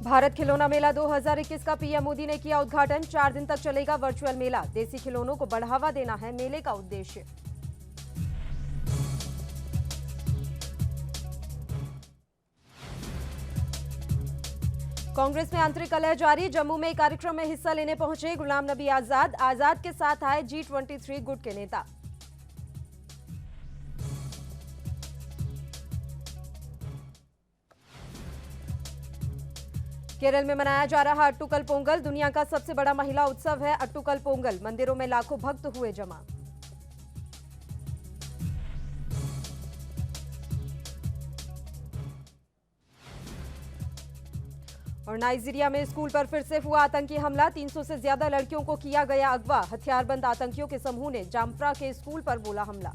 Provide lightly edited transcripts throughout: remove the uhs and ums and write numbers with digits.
भारत खिलौना मेला 2021 का पीएम मोदी ने किया उद्घाटन। 4 दिन तक चलेगा वर्चुअल मेला। देसी खिलौनों को बढ़ावा देना है मेले का उद्देश्य। कांग्रेस में आंतरिक कलह जारी। जम्मू में एक कार्यक्रम में हिस्सा लेने पहुंचे गुलाम नबी आजाद। आजाद के साथ आए G23 गुट के नेता। केरल में मनाया जा रहा अट्टुकल पोंगल। दुनिया का सबसे बड़ा महिला उत्सव है अट्टुकल पोंगल। मंदिरों में लाखों भक्त हुए जमा। और नाइजीरिया में स्कूल पर फिर से हुआ आतंकी हमला। 300 से ज्यादा लड़कियों को किया गया अगवा। हथियारबंद आतंकियों के समूह ने जामफ्रा के स्कूल पर बोला हमला।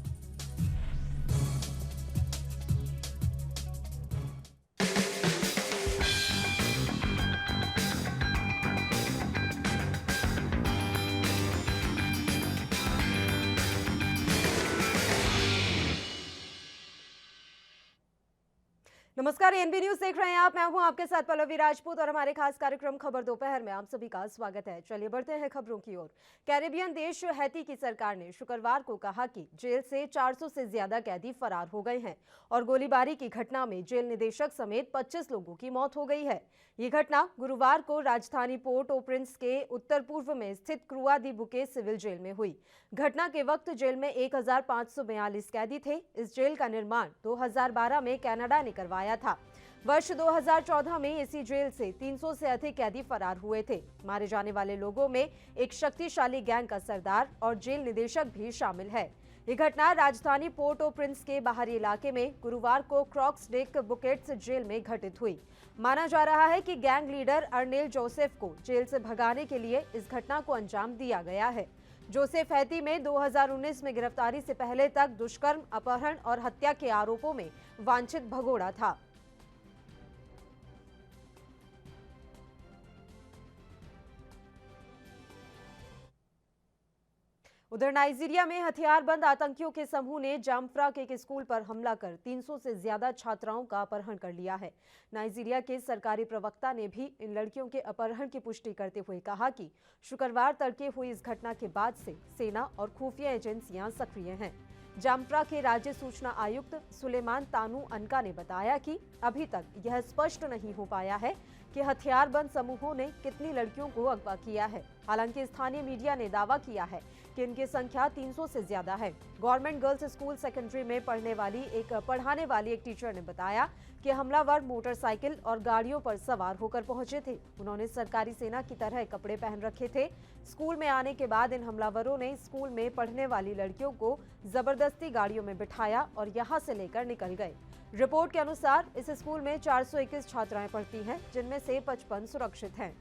नमस्कार, एनबी न्यूज देख रहे हैं आप। मैं हूं आपके साथ पल्लवी राजपूत और हमारे खास कार्यक्रम खबर दोपहर में आप सभी का स्वागत है। चलिए बढ़ते हैं खबरों की ओर। कैरेबियन देश हैती की सरकार ने शुक्रवार को कहा कि जेल से 400 से ज्यादा कैदी फरार हो गए हैं और गोलीबारी की घटना में जेल निदेशक समेत 25 लोगों की मौत हो गई है। ये घटना गुरुवार को राजधानी पोर्ट ओ प्रिंस के उत्तर पूर्व में स्थित क्रुआ दी बुके सिविल जेल में हुई। घटना के वक्त जेल में 1542 कैदी थे। इस जेल का निर्माण 2012 में कनाडा ने करवाया था। वर्ष 2014 में इसी जेल से 300 से अधिक कैदी फरार हुए थे। मारे जाने वाले लोगों में एक शक्तिशाली गैंग का सरदार और जेल निदेशक भी शामिल है। ये घटना राजधानी पोर्ट ओ प्रिंस के बाहरी इलाके में गुरुवार को क्रॉक्सडेक बुकेट्स जेल में घटित हुई। माना जा रहा है कि गैंग लीडर अर्नेल जोसेफ को जेल से भगाने के लिए इस घटना को अंजाम दिया गया है। जोसेफ हैती में 2019 में गिरफ्तारी से पहले तक दुष्कर्म, अपहरण और हत्या के आरोपों में वांछित भगोड़ा था। उधर नाइजीरिया में हथियारबंद आतंकियों के समूह ने जामफ्रा के एक स्कूल पर हमला कर 300 से ज्यादा छात्राओं का अपहरण कर लिया है। नाइजीरिया के सरकारी प्रवक्ता ने भी इन लड़कियों के अपहरण की पुष्टि करते हुए कहा कि शुक्रवार तड़के हुई इस घटना के बाद से सेना और खुफिया एजेंसियां सक्रिय हैं। जामफ्रा के राज्य सूचना आयुक्त सुलेमान तानू अनका ने बताया कि अभी तक यह स्पष्ट नहीं हो पाया है कि हथियारबंद समूहों ने कितनी लड़कियों को अगवा किया है। हालांकि स्थानीय मीडिया ने दावा किया है कि इनकी संख्या 300 से ज्यादा है। गवर्नमेंट गर्ल्स स्कूल सेकेंडरी में पढ़ाने वाली एक टीचर ने बताया कि हमलावर मोटरसाइकिल और गाड़ियों पर सवार होकर पहुंचे थे। उन्होंने सरकारी सेना की तरह कपड़े पहन रखे थे। स्कूल में आने के बाद इन हमलावरों ने स्कूल में पढ़ने वाली लड़कियों को जबरदस्ती गाड़ियों में बिठाया और यहां से लेकर निकल गए। रिपोर्ट के अनुसार इस स्कूल में 421 छात्राएं पढ़ती हैं, जिनमें से 55 सुरक्षित हैं।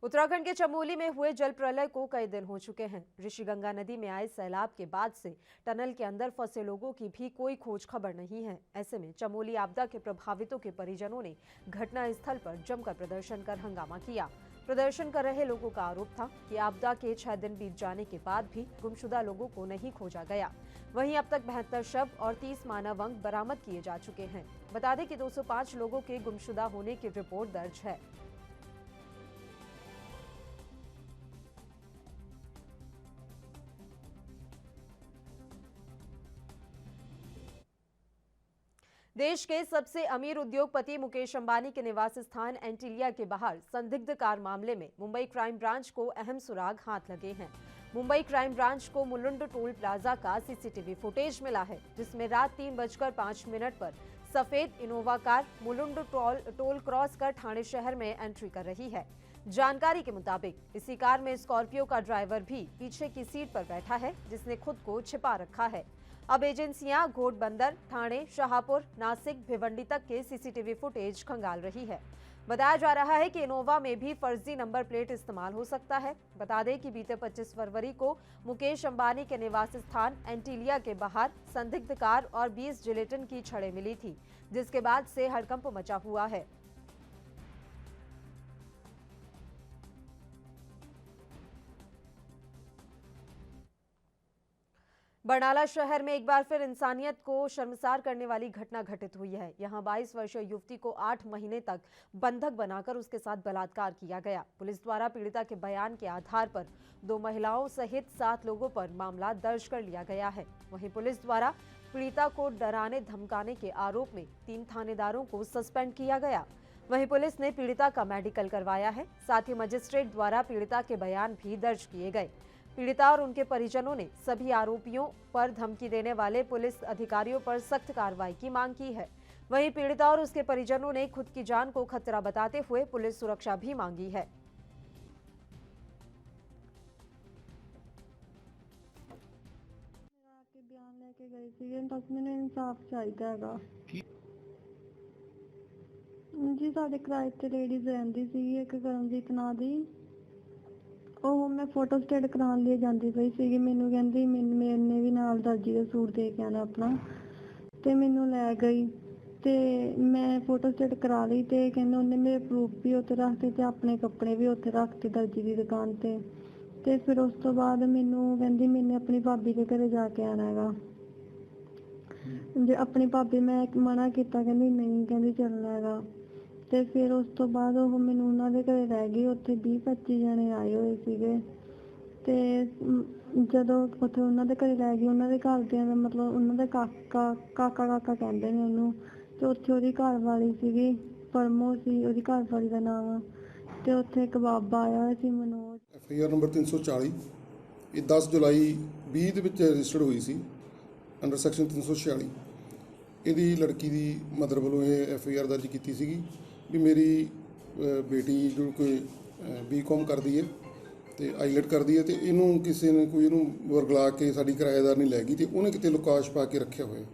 उत्तराखंड के चमोली में हुए जल प्रलय को कई दिन हो चुके हैं। ऋषिगंगा नदी में आए सैलाब के बाद से टनल के अंदर फंसे लोगों की भी कोई खोज खबर नहीं है। ऐसे में चमोली आपदा के प्रभावितों के परिजनों ने घटना स्थल पर जमकर प्रदर्शन कर हंगामा किया। प्रदर्शन कर रहे लोगों का आरोप था कि आपदा के 6 दिन बीत जाने के बाद भी गुमशुदा लोगों को नहीं खोजा गया। वहीं अब तक 72 शव और 30 मानव अंग बरामद किए जा चुके हैं। बता दें कि 205 लोगों के गुमशुदा होने की रिपोर्ट दर्ज है। देश के सबसे अमीर उद्योगपति मुकेश अंबानी के निवास स्थान एंटीलिया के बाहर संदिग्ध कार मामले में मुंबई क्राइम ब्रांच को अहम सुराग हाथ लगे हैं। मुंबई क्राइम ब्रांच को मुलुंड टोल प्लाजा का सीसीटीवी फुटेज मिला है, जिसमें रात 3:05 पर सफेद Innova car Mulund toll cross कर ठाणे शहर में एंट्री कर रही है। जानकारी के मुताबिक इसी कार में स्कॉर्पियो का ड्राइवर भी पीछे की सीट पर बैठा है, जिसने खुद को छिपा रखा है। अब एजेंसियां घोड़बंदर, ठाणे, शाहपुर, नासिक, भिवंडी तक के सीसीटीवी फुटेज खंगाल रही है। बताया जा रहा है कि इनोवा में भी फर्जी नंबर प्लेट इस्तेमाल हो सकता है। बता दें कि बीते 25 फरवरी को मुकेश अंबानी के निवास स्थान एंटीलिया के बाहर संदिग्ध कार और 20 जिलेटिन की छड़ें मिली थी, जिसके बाद से हड़कंप मचा हुआ है। बरनाला शहर में एक बार फिर इंसानियत को शर्मसार करने वाली घटना घटित हुई है। यहां 22 वर्षीय युवती को 8 महीने तक बंधक बनाकर उसके साथ बलात्कार किया गया। पुलिस द्वारा पीड़िता के बयान के आधार पर 2 महिलाओं सहित 7 लोगों पर मामला दर्ज कर लिया गया है। वहीं पुलिस द्वारा पीड़िता को डराने धमकाने के आरोप में 3 थानेदारों को सस्पेंड किया गया। वहीं पुलिस ने पीड़िता का मेडिकल करवाया है। साथ ही मजिस्ट्रेट द्वारा पीड़िता के बयान भी दर्ज किए गए। पीड़िता और उनके परिजनों ने सभी आरोपियों पर धमकी देने वाले पुलिस अधिकारियों पर सख्त कार्रवाई की मांग की है। वहीं पीड़िता और उसके परिजनों ने खुद की जान को खतरा बताते हुए पुलिस सुरक्षा भी मांगी है। ਬਿਆਨ ਲੈ ਕੇ ਗਏ ਸੀਗੇ, ਬਸ ਮੈਨੂੰ ਇਨਸਾਫ ਚਾਹੀਦਾ ਹੈਗਾ ਜੀ। ਸਾਡੇ ਕਿਰਾਏ ਤੇ ਲੇਡੀਜ਼ ਰਹਿੰਦੀ ਸੀ ਇੱਕ ਕਰਮਜੀਤ ਨਾਂ ਦੀ। ਉਹ ਮੈਂ ਫੋਟੋ ਸਟੇਟ ਕਰਾਉਣ ਲਈ ਜਾਂਦੀ ਪਈ ਸੀਗੀ। ਮੈਨੂੰ ਕਹਿੰਦੀ ਮੈਨੇ ਵੀ ਨਾਲ ਦਰਜੀ ਦਾ ਸੂਟ ਦੇ ਕੇ ਆਣਾ ਆਪਣਾ, ਤੇ ਮੈਨੂੰ ਲੈ ਗਈ ਤੇ ਮੈਂ ਫੋਟੋ ਸਟੇਟ ਕਰਾ ਲਈ ਤੇ ਕਹਿੰਦੇ ਉਹਨੇ ਮੇਰੇ ਪ੍ਰੂਫ ਵੀ ਉੱਥੇ ਰੱਖਤੇ ਤੇ ਆਪਣੇ ਕੱਪੜੇ ਵੀ ਉੱਥੇ ਰੱਖਤੇ ਦਰਜੀ ਦੀ ਦੁਕਾਨ ਤੇ। ਤੇ ਫਿਰ ਉਸ ਤੋਂ ਬਾਅਦ ਮੈਨੂੰ ਕਹਿੰਦੀ ਮੈਨੇ ਆਪਣੀ ਭਾਬੀ ਦੇ ਘਰੇ ਜਾ ਕੇ ਆਣਾ ਹੈਗਾ। ਜੇ ਆਪਣੀ ਭਾਬੀ ਮੈਂ ਮਨਾ ਕੀਤਾ, ਕਹਿੰਦੀ ਨਹੀਂ, ਕਹਿੰਦੀ ਚੱਲਣਾ ਹੈਗਾ। ਤੇ ਫਿਰ ਉਸ ਤੋਂ ਬਾਅਦ ਉਹ ਮੈਨੂੰ ਉਹਨਾਂ ਦੇ ਘਰੇ ਲੈ ਗਈ। ਉੱਥੇ 20-25 ਜਣੇ ਆਏ ਹੋਏ ਸੀਗੇ ਤੇ ਜਦੋਂ ਉੱਥੇ ਉਹਨਾਂ ਦੇ ਘਰੇ ਲੈ ਗਈ, ਉਹਨਾਂ ਦੇ ਘਰਦਿਆਂ ਦਾ ਮਤਲਬ ਉਹਨਾਂ ਦੇ ਕਾਕਾ ਕਹਿੰਦੇ ਨੇ ਉਹਨੂੰ। ਤੇ ਉੱਥੇ ਉਹਦੀ ਘਰ ਵਾਲੀ ਸੀਗੀ, ਪਰਮੋ ਸੀ ਉਹਦੀ ਘਰ ਵਾਲੀ ਦਾ ਨਾਮ। ਤੇ ਉੱਥੇ ਇੱਕ ਬਾਬਾ ਆਇਆ ਹੋਇਆ ਸੀ ਮਨੋਜ। FIR ਨੰਬਰ 340 ਇਹ 10 ਜੁਲਾਈ 20 ਦੇ ਵਿੱਚ ਰਜਿਸਟਰਡ ਹੋਈ ਸੀ ਅੰਡਰ ਸੈਕਸ਼ਨ 346। ਇਹਦੀ ਲੜਕੀ ਦੀ ਮਦਰ ਵੱਲੋਂ ਇਹ FIR ਦਰਜ ਕੀਤੀ ਸੀਗੀ ਵੀ ਮੇਰੀ ਬੇਟੀ ਜੋ ਕੋਈ BCom ਕਰਦੀ ਹੈ ਤੇ ਆਈਲੈਟ ਕਰਦੀ ਹੈ ਤੇ ਇਹਨੂੰ ਕਿਸੇ ਨੇ ਕੋਈ ਇਹਨੂੰ ਵਰਗਲਾ ਕੇ ਸਾਡੀ ਕਿਰਾਏਦਾਰ ਨਹੀਂ ਲੈ ਗਈ ਤੇ ਉਹਨੇ ਕਿਤੇ ਲੁਕਾਸ਼ ਪਾ ਕੇ ਰੱਖਿਆ ਹੋਇਆ।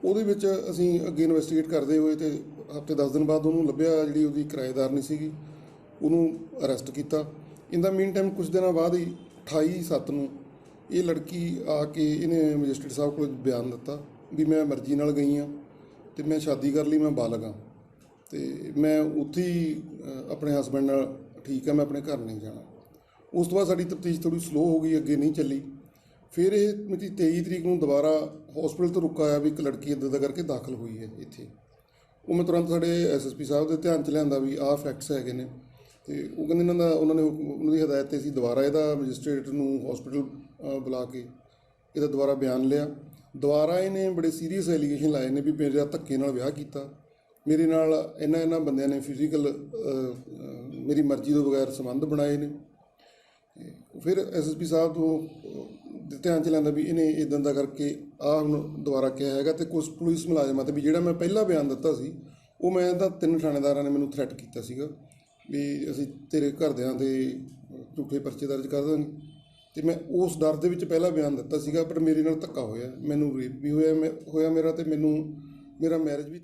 ਉਹਦੇ ਵਿੱਚ ਅਸੀਂ ਅੱਗੇ ਇਨਵੈਸਟੀਗੇਟ ਕਰਦੇ ਹੋਏ ਤੇ ਹਫ਼ਤੇ 10 ਦਿਨ ਬਾਅਦ ਉਹਨੂੰ ਲੱਭਿਆ, ਜਿਹੜੀ ਉਹਦੀ ਕਿਰਾਏਦਾਰ ਨਹੀਂ ਸੀਗੀ, ਉਹਨੂੰ ਅਰੈਸਟ ਕੀਤਾ। ਇਨ ਦਾ ਮੀਨ ਟਾਈਮ ਕੁਝ ਦਿਨਾਂ ਬਾਅਦ ਹੀ 28/7 ਨੂੰ ਇਹ ਲੜਕੀ ਆ ਕੇ ਇਹਨੇ ਮੈਜਿਸਟਰੇਟ ਸਾਹਿਬ ਕੋਲ ਬਿਆਨ ਦਿੱਤਾ ਵੀ ਮੈਂ ਮਰਜ਼ੀ ਨਾਲ ਗਈ ਹਾਂ ਤੇ ਮੈਂ ਸ਼ਾਦੀ ਕਰ ਲਈ, ਮੈਂ ਬਾਲਗ ਹਾਂ ਤੇ ਮੈਂ ਉੱਥੇ ਹੀ ਆਪਣੇ ਹਸਬੈਂਡ ਨਾਲ ਠੀਕ ਹੈ, ਮੈਂ ਆਪਣੇ ਘਰ ਨਹੀਂ ਜਾਣਾ। ਉਸ ਤੋਂ ਬਾਅਦ ਸਾਡੀ ਤਫਤੀਸ਼ ਥੋੜ੍ਹੀ ਸਲੋ ਹੋ ਗਈ, ਅੱਗੇ ਨਹੀਂ ਚੱਲੀ। ਫਿਰ ਇਹ ਮਿਤੀ 23 ਤਰੀਕ ਨੂੰ ਦੁਬਾਰਾ ਹਸਪੀਟਲ ਤੋਂ ਰੁਕਾ ਆਇਆ ਵੀ ਇੱਕ ਲੜਕੀ ਇੱਦਾਂ ਦਾ ਕਰਕੇ ਦਾਖਲ ਹੋਈ ਹੈ ਇੱਥੇ। ਉਹ ਮੈਂ ਤੁਰੰਤ ਸਾਡੇ SSP ਸਾਹਿਬ ਦੇ ਧਿਆਨ 'ਚ ਲਿਆਂਦਾ ਵੀ ਆਹ ਫੈਕਟਸ ਹੈਗੇ ਨੇ ਤੇ ਉਹ ਕਹਿੰਦੇ ਉਹਨਾਂ ਦੀ ਹਦਾਇਤ 'ਤੇ ਅਸੀਂ ਦੁਬਾਰਾ ਇਹਦਾ ਮੈਜਿਸਟਰੇਟ ਨੂੰ ਹਸਪੀਟਲ ਬੁਲਾ ਕੇ ਇਹਦਾ ਦੁਬਾਰਾ ਬਿਆਨ ਲਿਆ। ਦੁਬਾਰਾ ਇਹਨੇ ਬੜੇ ਸੀਰੀਅਸ ਐਲੀਗੇਸ਼ਨ ਲਾਏ ਨੇ ਵੀ ਮੇਰਾ ਧੱਕੇ ਨਾਲ ਵਿਆਹ ਕੀਤਾ, ਮੇਰੇ ਨਾਲ ਇਹਨਾਂ ਬੰਦਿਆਂ ਨੇ ਫਿਜ਼ੀਕਲ ਮੇਰੀ ਮਰਜ਼ੀ ਤੋਂ ਬਗੈਰ ਸੰਬੰਧ ਬਣਾਏ ਨੇ। ਫਿਰ SSP ਸਾਹਿਬ ਤੋਂ ਧਿਆਨ 'ਚ ਲੈਂਦਾ ਵੀ ਇਹਨੇ ਇੱਦਾਂ ਦਾ ਕਰਕੇ ਆਹ ਹੁਣ ਦੁਬਾਰਾ ਕਿਹਾ ਹੈਗਾ ਤੇ ਕੁਝ ਪੁਲਿਸ ਮੁਲਾਜ਼ਮਾਂ 'ਤੇ ਵੀ ਜਿਹੜਾ ਮੈਂ ਪਹਿਲਾਂ ਬਿਆਨ ਦਿੱਤਾ ਸੀ ਉਹ ਮੈਂ ਤਾਂ 3 ਥਾਣੇਦਾਰਾਂ ਨੇ ਮੈਨੂੰ ਥ੍ਰੈਟ ਕੀਤਾ ਸੀਗਾ ਵੀ ਅਸੀਂ ਤੇਰੇ ਘਰਦਿਆਂ 'ਤੇ ਝੂਠੇ ਪਰਚੇ ਦਰਜ ਕਰ ਦਾਂਗੇ ਤੇ ਮੈਂ ਉਸ ਡਰ ਦੇ ਵਿੱਚ ਪਹਿਲਾਂ ਬਿਆਨ ਦਿੱਤਾ ਸੀਗਾ। ਪਰ ਮੇਰੇ ਨਾਲ ਧੱਕਾ ਹੋਇਆ, ਮੈਨੂੰ ਰੇਪ ਵੀ ਹੋਇਆ ਮੇਰਾ ਤੇ ਮੈਨੂੰ मेरा मैरिज भी।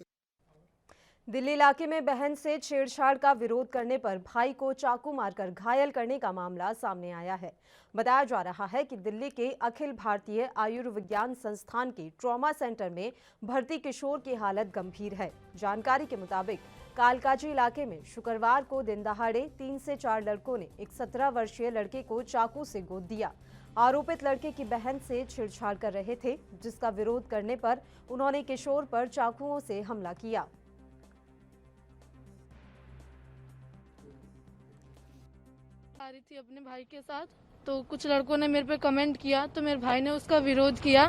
दिल्ली इलाके में बहन से छेड़छाड़ का विरोध करने पर भाई को चाकू मारकर घायल करने का मामला सामने आया है। बताया जा रहा है कि दिल्ली के अखिल भारतीय आयुर्विज्ञान संस्थान के ट्रॉमा सेंटर में भर्ती किशोर की हालत गंभीर है। जानकारी के मुताबिक कालकाजी इलाके में शुक्रवार को दिन दहाड़े 3 से 4 लड़कों ने एक 17 वर्षीय लड़के को चाकू से गोद दिया। आरोपित लड़के की बहन से छेड़छाड़ कर रहे थे, जिसका विरोध करने पर उन्होंने किशोर पर चाकुओं से हमला किया। आ रही थी अपने भाई के साथ, तो कुछ लड़कों ने मेरे पे कमेंट किया, तो मेरे भाई ने उसका विरोध किया।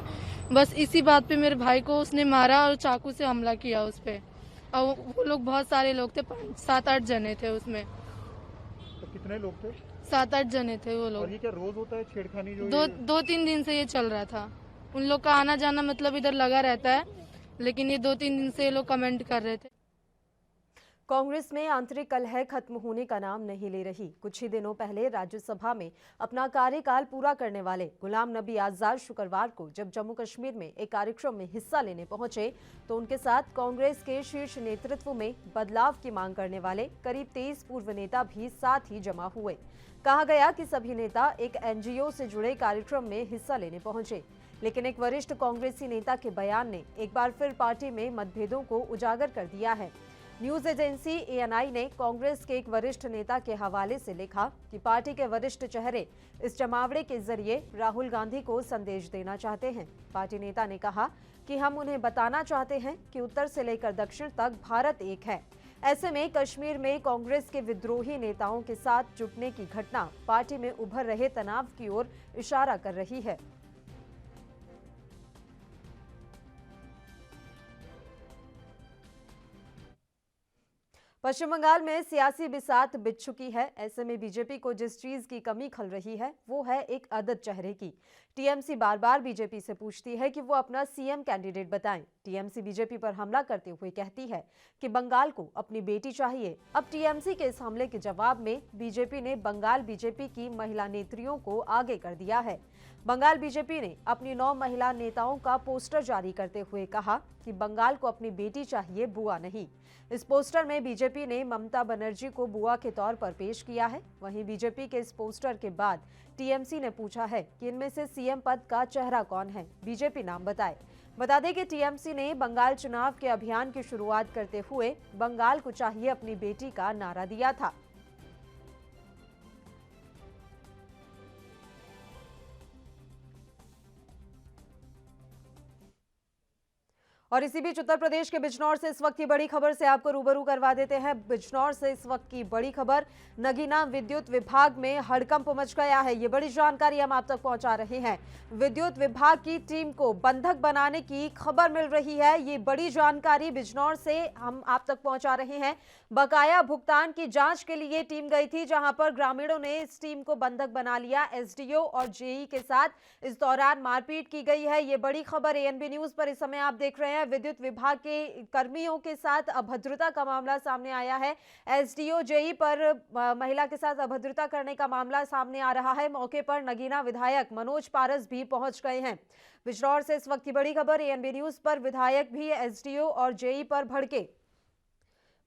बस इसी बात पे मेरे भाई को उसने मारा और चाकू से हमला किया उस पे। और वो लोग बहुत सारे लोग थे, 7-8 जने थे उसमें। तो कितने लोग थे? 7-8 जने थे वो लोग। और ये क्या रोज होता है छेड़खानी? जो 2-3 दिन से ये चल रहा था। उन लोग का आना जाना मतलब इधर लगा रहता है, लेकिन ये 2-3 दिन से ये लोग कमेंट कर रहे थे। कांग्रेस में आंतरिक कलह खत्म होने का नाम नहीं ले रही। कुछ ही दिनों पहले राज्यसभा में अपना कार्यकाल पूरा करने वाले गुलाम नबी आजाद शुक्रवार को जब जम्मू कश्मीर में एक कार्यक्रम में हिस्सा लेने पहुंचे तो उनके साथ कांग्रेस के शीर्ष नेतृत्व में बदलाव की मांग करने वाले करीब 23 पूर्व नेता भी साथ ही जमा हुए। कहा गया कि सभी नेता एक NGO से जुड़े कार्यक्रम में हिस्सा लेने पहुंचे, लेकिन एक वरिष्ठ कांग्रेसी नेता के बयान ने एक बार फिर पार्टी में मतभेदों को उजागर कर दिया है। न्यूज एजेंसी एएनआई ने कांग्रेस के एक वरिष्ठ नेता के हवाले से लिखा कि पार्टी के वरिष्ठ चेहरे इस जमावड़े के जरिए राहुल गांधी को संदेश देना चाहते हैं। पार्टी नेता ने कहा कि हम उन्हें बताना चाहते हैं कि उत्तर से लेकर दक्षिण तक भारत एक है। ऐसे में कश्मीर में कांग्रेस के विद्रोही नेताओं के साथ जुटने की घटना पार्टी में उभर रहे तनाव की ओर इशारा कर रही है। पश्चिम बंगाल में सियासी बिसात बिछ चुकी है। ऐसे में बीजेपी को जिस चीज की कमी खल रही है वो है एक अदद चेहरे की। टीएमसी बार बार बीजेपी से पूछती है कि वो अपना सीएम कैंडिडेट बताएं। टीएमसी बीजेपी पर हमला करते हुए कहती है कि बंगाल को अपनी बेटी चाहिए। अब टीएमसी के इस हमले के जवाब में बीजेपी ने बंगाल बीजेपी की महिला नेत्रियों को आगे कर दिया है। बंगाल बीजेपी ने अपनी 9 महिला नेताओं का पोस्टर जारी करते हुए कहा कि बंगाल को अपनी बेटी चाहिए, बुआ नहीं। इस पोस्टर में बीजेपी ने ममता बनर्जी को बुआ के तौर पर पेश किया है। वहीं बीजेपी के इस पोस्टर के बाद टीएमसी ने पूछा है कि इनमें से सीएम पद का चेहरा कौन है, बीजेपी नाम बताए। बता दें कि टीएमसी ने बंगाल चुनाव के अभियान की शुरुआत करते हुए बंगाल को चाहिए अपनी बेटी का नारा दिया था। और इसी बीच उत्तर प्रदेश के बिजनौर से इस वक्त की बड़ी खबर से आपको रूबरू करवा देते हैं। बिजनौर से इस वक्त की बड़ी खबर, नगीना विद्युत विभाग में हड़कंप मच गया है। ये बड़ी जानकारी हम आप तक पहुंचा रहे हैं। विद्युत विभाग की टीम को बंधक बनाने की खबर मिल रही है। ये बड़ी जानकारी बिजनौर से हम आप तक पहुंचा रहे हैं। बकाया भुगतान की जांच के लिए टीम गई थी, जहां पर ग्रामीणों ने इस टीम को बंधक बना लिया। एसडीओ और जेई के साथ इस दौरान मारपीट की गई है। ये बड़ी खबर एएनबी न्यूज पर इस समय आप देख रहे हैं। विद्युत विभाग के कर्मियों के साथ अभद्रता का मामला सामने आया है। एसडीओ जेई पर महिला के साथ अभद्रता करने का मामला सामने आ रहा है। मौके पर नगीना विधायक मनोज पारस भी पहुंच गए हैं। बिजनौर से इस वक्त की बड़ी खबर, एएनबी न्यूज पर विधायक भी एसडीओ और जेई पर भड़के।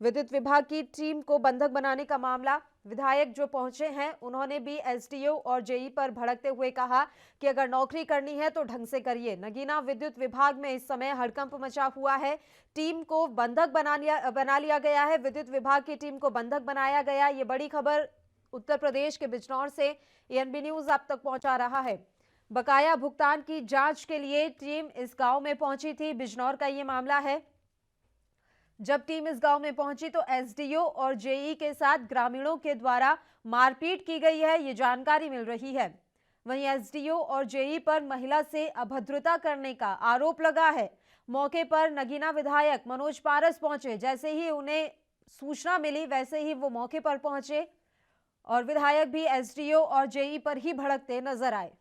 विद्युत विभाग की टीम को बंधक बनाने का मामला, विधायक जो पहुंचे हैं उन्होंने भी एसडीओ और जेई पर भड़कते हुए कहा कि अगर नौकरी करनी है तो ढंग से करिए। नगीना विद्युत विभाग में इस समय हड़कंप मचा हुआ है। टीम को बंधक बना लिया गया है। विद्युत विभाग की टीम को बंधक बनाया गया। ये बड़ी खबर उत्तर प्रदेश के बिजनौर से एएनबी न्यूज आप तक पहुंचा रहा है। बकाया भुगतान की जांच के लिए टीम इस गांव में पहुंची थी। बिजनौर का ये मामला है। जब टीम इस गांव में पहुंची तो एसडीओ और जेई के साथ ग्रामीणों के द्वारा मारपीट की गई है, ये जानकारी मिल रही है। वहीं एसडीओ और जेई पर महिला से अभद्रता करने का आरोप लगा है। मौके पर नगीना विधायक मनोज पारस पहुंचे। जैसे ही उन्हें सूचना मिली वैसे ही वो मौके पर पहुंचे और विधायक भी एसडीओ और जेई पर ही भड़कते नजर आए।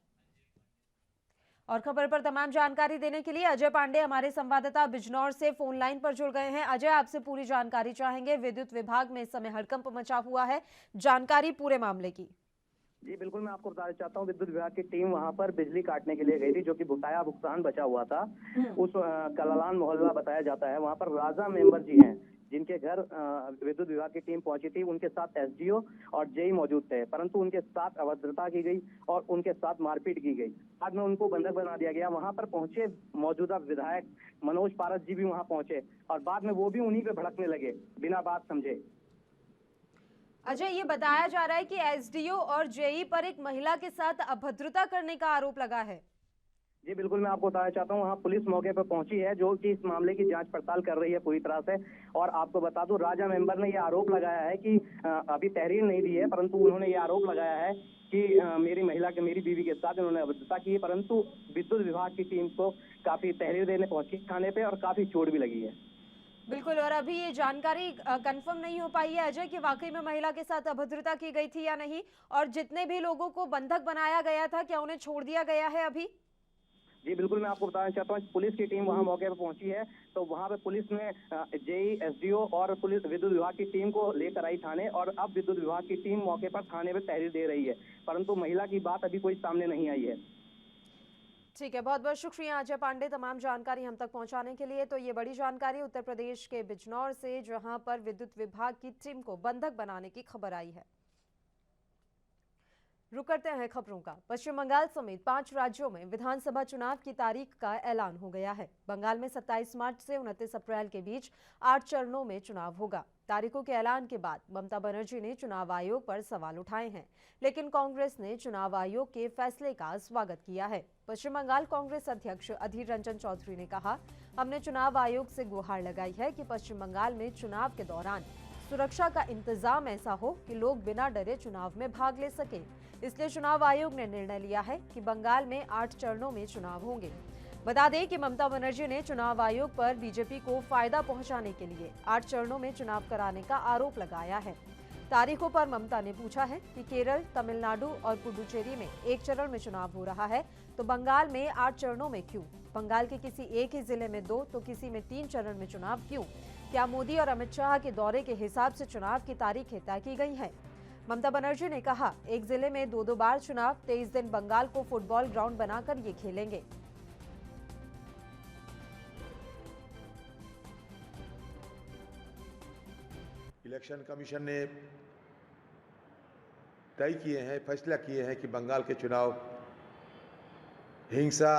और खबर पर तमाम जानकारी देने के लिए अजय पांडे हमारे संवाददाता बिजनौर से फोन लाइन पर जुड़ गए हैं। अजय, आपसे पूरी जानकारी चाहेंगे। विद्युत विभाग में इस समय हड़कंप मचा हुआ है, जानकारी पूरे मामले की। जी बिल्कुल, मैं आपको बताना चाहता हूँ। विद्युत विभाग की टीम वहां पर बिजली काटने के लिए गई थी, जो कि बकाया भुगतान बचा हुआ था। उस कलालान मोहल्ला बताया जाता है, वहां पर राजा मेंबर जी हैं जिनके घर विद्युत विभाग की टीम पहुंची थी। उनके साथ एसडीओ और जेई मौजूद थे, परंतु उनके साथ अभद्रता की गई और उनके साथ मारपीट की गई। बाद में उनको बंधक बना दिया गया। वहां पर पहुंचे मौजूदा विधायक मनोज पारस जी भी वहां पहुंचे और बाद में वो भी उन्हीं पे भड़कने लगे बिना बात समझे। अजय, ये बताया जा रहा है कि एसडीओ और जेई पर एक महिला के साथ अभद्रता करने का आरोप लगा है। जी बिल्कुल, मैं आपको बताना चाहता हूँ, वहाँ पुलिस मौके पर पहुंची है, जो कि इस मामले की जांच पड़ताल कर रही है पूरी तरह से। और आपको बता दूं, राजा मेंबर ने यह आरोप लगाया है कि अभी तहरीर नहीं दी है, परंतु उन्होंने ये आरोप लगाया है कि मेरी बीवी के साथ इन्होंने अभद्रता की है। परंतु विद्युत विभाग की टीम को काफी तहरीर देने पहुंची थाने पे और काफी चोट भी लगी है। बिल्कुल, और अभी ये जानकारी कंफर्म नहीं हो पाई है अजय कि वाकई में महिला के साथ अभद्रता की गई थी या नहीं, और जितने भी लोगों को बंधक बनाया गया था क्या उन्हें छोड़ दिया गया है अभी? जी बिल्कुल, मैं आपको बताना चाहता हूँ, पुलिस की टीम वहां मौके पर पहुंची है, तो वहां पे पुलिस ने जेई, एसडीओ और पुलिस विद्युत विभाग की टीम को लेकर आई थाने, और अब विद्युत विभाग की टीम मौके पर थाने में तहरीर दे रही है, परंतु महिला की बात अभी कोई सामने नहीं आई है। ठीक है, बहुत बहुत शुक्रिया अजय पांडे तमाम जानकारी हम तक पहुंचाने के लिए। तो ये बड़ी जानकारी उत्तर प्रदेश के बिजनौर से, जहां पर विद्युत विभाग की टीम को बंधक बनाने की खबर आई है। रुक करते हैं खबरों का। पश्चिम बंगाल समेत 5 राज्यों में विधानसभा चुनाव की तारीख का ऐलान हो गया है। बंगाल में 27 मार्च से 29 अप्रैल के बीच 8 चरणों में चुनाव होगा। तारीखों के ऐलान के बाद ममता बनर्जी ने चुनाव आयोग पर सवाल उठाए हैं, लेकिन कांग्रेस ने चुनाव आयोग के फैसले का स्वागत किया है। पश्चिम बंगाल कांग्रेस अध्यक्ष अधीर रंजन चौधरी ने कहा, हमने चुनाव आयोग से गुहार लगाई है कि पश्चिम बंगाल में चुनाव के दौरान सुरक्षा का इंतजाम ऐसा हो कि लोग बिना डरे चुनाव में भाग ले सकें। इसलिए चुनाव आयोग ने निर्णय लिया है कि बंगाल में 8 चरणों में चुनाव होंगे। बता दें कि ममता बनर्जी ने चुनाव आयोग पर बीजेपी को फायदा पहुंचाने के लिए 8 चरणों में चुनाव कराने का आरोप लगाया है। तारीखों पर ममता ने पूछा है कि केरल, तमिलनाडु और पुडुचेरी में 1 चरण में चुनाव हो रहा है, तो बंगाल में 8 चरणों में क्यों? बंगाल के किसी एक ही जिले में 2 तो किसी में 3 चरण में चुनाव क्यों? क्या मोदी और अमित शाह के दौरे के हिसाब से चुनाव की तारीखें तय की गई हैं? ममता बनर्जी ने कहा, एक जिले में 2-2 बार चुनाव, 23 दिन बंगाल को फुटबॉल ग्राउंड बनाकर ये खेलेंगे। इलेक्शन कमीशन ने तय किए हैं, फैसला किए हैं कि बंगाल के चुनाव हिंसा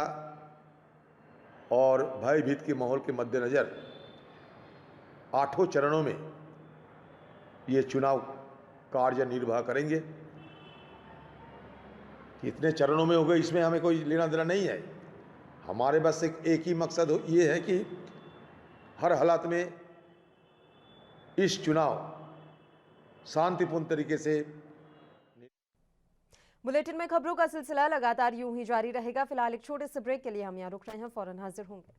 और भयभीत के माहौल के मद्देनजर 8 चरणों में ये चुनाव कार्य निर्वाह करेंगे। कितने चरणों में होगा इसमें हमें कोई लेना देना नहीं है। हमारे बस एक ही मकसद ये है कि हर हालात में इस चुनाव शांतिपूर्ण तरीके से। बुलेटिन में खबरों का सिलसिला लगातार यूं ही जारी रहेगा। फिलहाल एक छोटे से ब्रेक के लिए हम यहाँ रुक रहे हैं, फौरन हाजिर होंगे।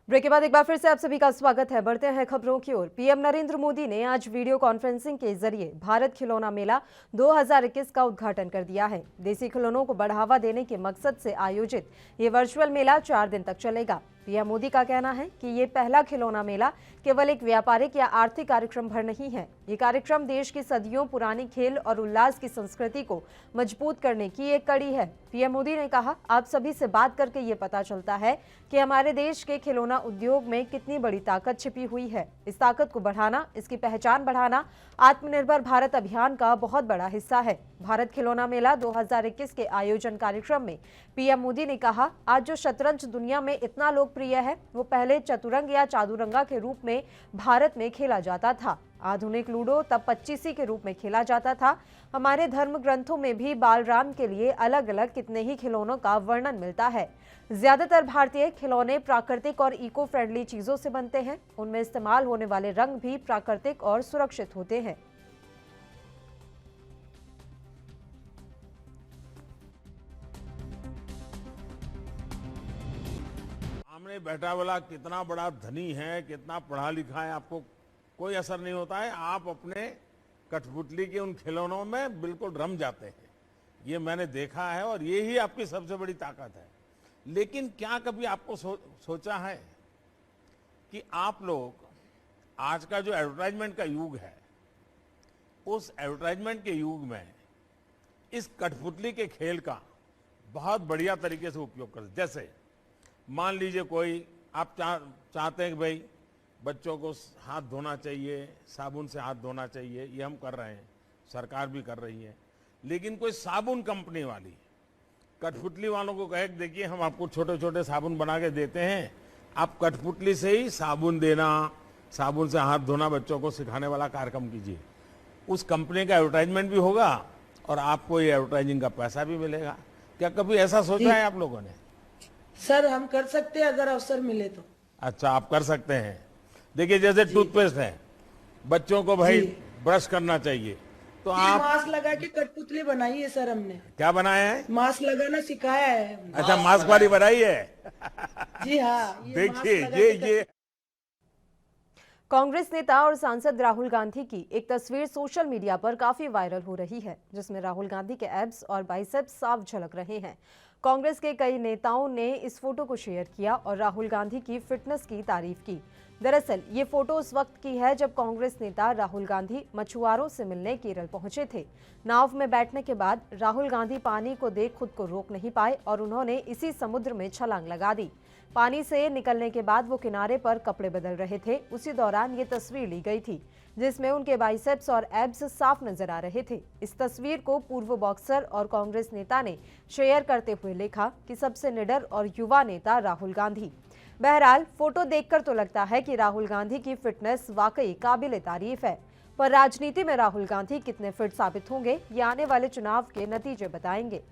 ब्रेक के बाद एक बार फिर से आप सभी का स्वागत है। बढ़ते हैं खबरों की ओर। पीएम नरेंद्र मोदी ने आज वीडियो कॉन्फ्रेंसिंग के जरिए भारत खिलौना मेला 2021 का उद्घाटन कर दिया है। देसी खिलौनों को बढ़ावा देने के मकसद से आयोजित ये वर्चुअल मेला 4 दिन तक चलेगा। पीएम मोदी का कहना है कि ये पहला खिलौना मेला केवल एक व्यापारिक या आर्थिक कार्यक्रम भर नहीं है। ये कार्यक्रम देश की सदियों पुरानी खेल और उल्लास की संस्कृति को मजबूत करने की एक कड़ी है। पीएम मोदी ने कहा, आप सभी से बात करके ये पता चलता है कि हमारे देश के खिलौना उद्योग में कितनी बड़ी ताकत छिपी हुई है। इस ताकत को बढ़ाना, इसकी पहचान बढ़ाना आत्मनिर्भर भारत अभियान का बहुत बड़ा हिस्सा है। भारत खिलौना मेला 2021 के आयोजन कार्यक्रम में पीएम मोदी ने कहा, आज जो शतरंज दुनिया में इतना लोकप्रिय है, वो पहले चतुरंग या चादुरंगा के रूप में भारत में खेला जाता था। आधुनिक लूडो तब 25 के रूप में खेला जाता था। हमारे धर्म ग्रंथों में भी बालराम के लिए अलग अलग कितने ही खिलौनों का वर्णन मिलता है। ज्यादातर भारतीय खिलौने प्राकृतिक और इको फ्रेंडली चीजों से बनते हैं। उनमें इस्तेमाल होने वाले रंग भी प्राकृतिक और सुरक्षित होते हैं। सामने बैठा वाला कितना बड़ा धनी है, कितना पढ़ा लिखा है, आपको कोई असर नहीं होता है। आप अपने कठपुतली के उन खिलौनों में बिल्कुल रम जाते हैं। ये मैंने देखा है और ये ही आपकी सबसे बड़ी ताकत है। लेकिन क्या कभी आपको सोचा है कि आप लोग आज का जो एडवर्टाइजमेंट का युग है, उस एडवर्टाइजमेंट के युग में इस कठपुतली के खेल का बहुत बढ़िया तरीके से उपयोग करें। जैसे मान लीजिए कोई आप चाहते हैं कि भाई बच्चों को हाथ धोना चाहिए, साबुन से हाथ धोना चाहिए, ये हम कर रहे हैं, सरकार भी कर रही है। लेकिन कोई साबुन कंपनी वाली कठपुतली वालों को कहे, देखिए हम आपको छोटे छोटे साबुन बना के देते हैं, आप कठपुतली से ही साबुन देना, साबुन से हाथ धोना बच्चों को सिखाने वाला कार्यक्रम कीजिए। उस कंपनी का एडवर्टाइजमेंट भी होगा और आपको ये एडवर्टाइजिंग का पैसा भी मिलेगा। क्या कभी ऐसा सोचा है आप लोगों ने? सर हम कर सकते हैं अगर अवसर मिले तो। अच्छा, आप कर सकते हैं। देखिए जैसे टूथपेस्ट है, बच्चों को भाई ब्रश करना चाहिए, तो आप मास्क लगा के कठपुतली बनाई है सर हमने। क्या बनाया है? मास्क लगाना सिखाया है हमने। अच्छा, मास्क वाली बनाई है। जी हाँ, देखिए ये कांग्रेस नेता और सांसद राहुल गांधी की एक तस्वीर सोशल मीडिया पर काफी वायरल हो रही है, जिसमें राहुल गांधी के एब्स और बाइसेप्स साफ झलक रहे हैं। कांग्रेस के कई नेताओं ने इस फोटो को शेयर किया और राहुल गांधी की फिटनेस की तारीफ की। दरअसल ये फोटो उस वक्त की है जब कांग्रेस नेता राहुल गांधी मछुआरों से मिलने केरल पहुंचे थे। नाव में बैठने के बाद राहुल गांधी पानी को देख खुद को रोक नहीं पाए और उन्होंने इसी समुद्र में छलांग लगा दी। पानी से निकलने के बाद वो किनारे पर कपड़े बदल रहे थे। उसी दौरान ये तस्वीर ली गई थी जिसमें उनके बाइसेप्स और एब्स साफ नजर आ रहे थे। इस तस्वीर को पूर्व बॉक्सर और कांग्रेस नेता ने शेयर करते हुए लिखा कि सबसे निडर और युवा नेता राहुल गांधी। बहरहाल फोटो देखकर तो लगता है कि राहुल गांधी की फिटनेस वाकई काबिले तारीफ है, पर राजनीति में राहुल गांधी कितने फिट साबित होंगे ये आने वाले चुनाव के नतीजे बताएंगे।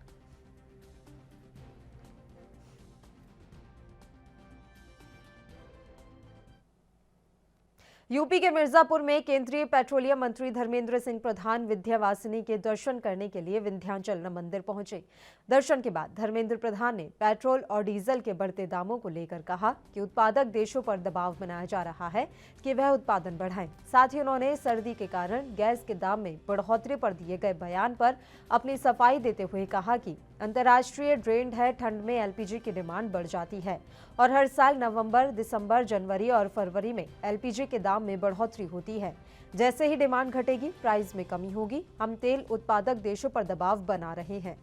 यूपी के मिर्जापुर में केंद्रीय पेट्रोलियम मंत्री धर्मेंद्र सिंह प्रधान विंध्यवासिनी के दर्शन करने के लिए विंध्याचल मंदिर पहुंचे। दर्शन के बाद धर्मेंद्र प्रधान ने पेट्रोल और डीजल के बढ़ते दामों को लेकर कहा कि उत्पादक देशों पर दबाव बनाया जा रहा है कि वह उत्पादन बढ़ाएं। साथ ही उन्होंने सर्दी के कारण गैस के दाम में बढ़ोतरी पर दिए गए बयान पर अपनी सफाई देते हुए कहा कि अंतर्राष्ट्रीय ट्रेंड है, ठंड में एलपीजी की डिमांड बढ़ जाती है और हर साल नवंबर, दिसंबर, जनवरी और फरवरी में एलपीजी के दाम में बढ़ोतरी होती है। जैसे ही डिमांड घटेगी, प्राइस में कमी होगी। हम तेल उत्पादक देशों पर दबाव बना रहे हैं।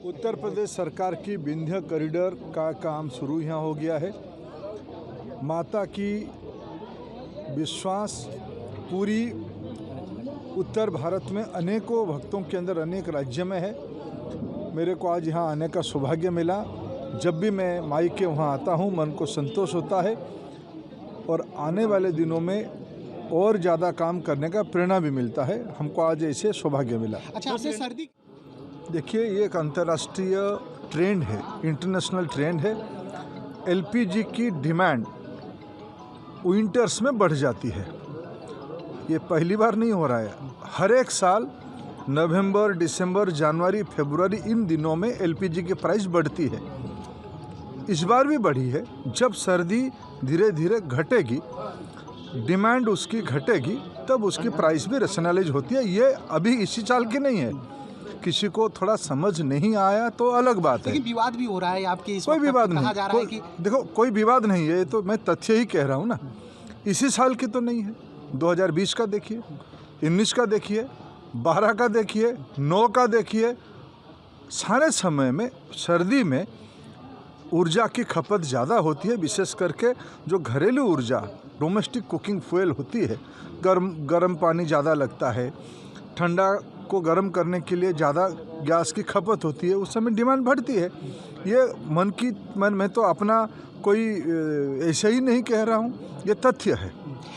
उत्तर प्रदेश सरकार की विंध्य कॉरिडोर का काम शुरू यहाँ हो गया है। माता की विश्वास पूरी उत्तर भारत में अनेकों भक्तों के अंदर अनेक राज्य में है। मेरे को आज यहाँ आने का सौभाग्य मिला। जब भी मैं माई के वहाँ आता हूँ मन को संतोष होता है और आने वाले दिनों में और ज़्यादा काम करने का प्रेरणा भी मिलता है। हमको आज ऐसे सौभाग्य मिला। अच्छा, आपने सर्दी देखिए, ये एक अंतर्राष्ट्रीय ट्रेंड है, इंटरनेशनल ट्रेंड है। एलपीजी की डिमांड विंटर्स में बढ़ जाती है। ये पहली बार नहीं हो रहा है। हर एक साल नवंबर, दिसंबर, जनवरी, फरवरी इन दिनों में एलपीजी की प्राइस बढ़ती है। इस बार भी बढ़ी है। जब सर्दी धीरे धीरे घटेगी, डिमांड उसकी घटेगी, तब उसकी प्राइस भी रेशनलाइज होती है। ये अभी इसी साल की नहीं है। किसी को थोड़ा समझ नहीं आया तो अलग बात है। लेकिन विवाद भी हो रहा है आपकी इस कोई वक्त विवाद कहा नहीं। जा रहा है कि देखो, कोई विवाद नहीं है। ये तो मैं तथ्य ही कह रहा हूँ ना। इसी साल की तो नहीं है। 2020 का देखिए, 19 का देखिए, 12 का देखिए, 9 का देखिए। सारे समय में सर्दी में ऊर्जा की खपत ज़्यादा होती है। विशेष करके जो घरेलू ऊर्जा, डोमेस्टिक कुकिंग फ्यूल होती है, गर्म पानी ज़्यादा लगता है। ठंडा को गर्म करने के लिए ज़्यादा गैस की खपत होती है। उस समय डिमांड बढ़ती है। ये मन में तो अपना कोई ऐसे ही नहीं कह रहा हूँ, ये तथ्य है।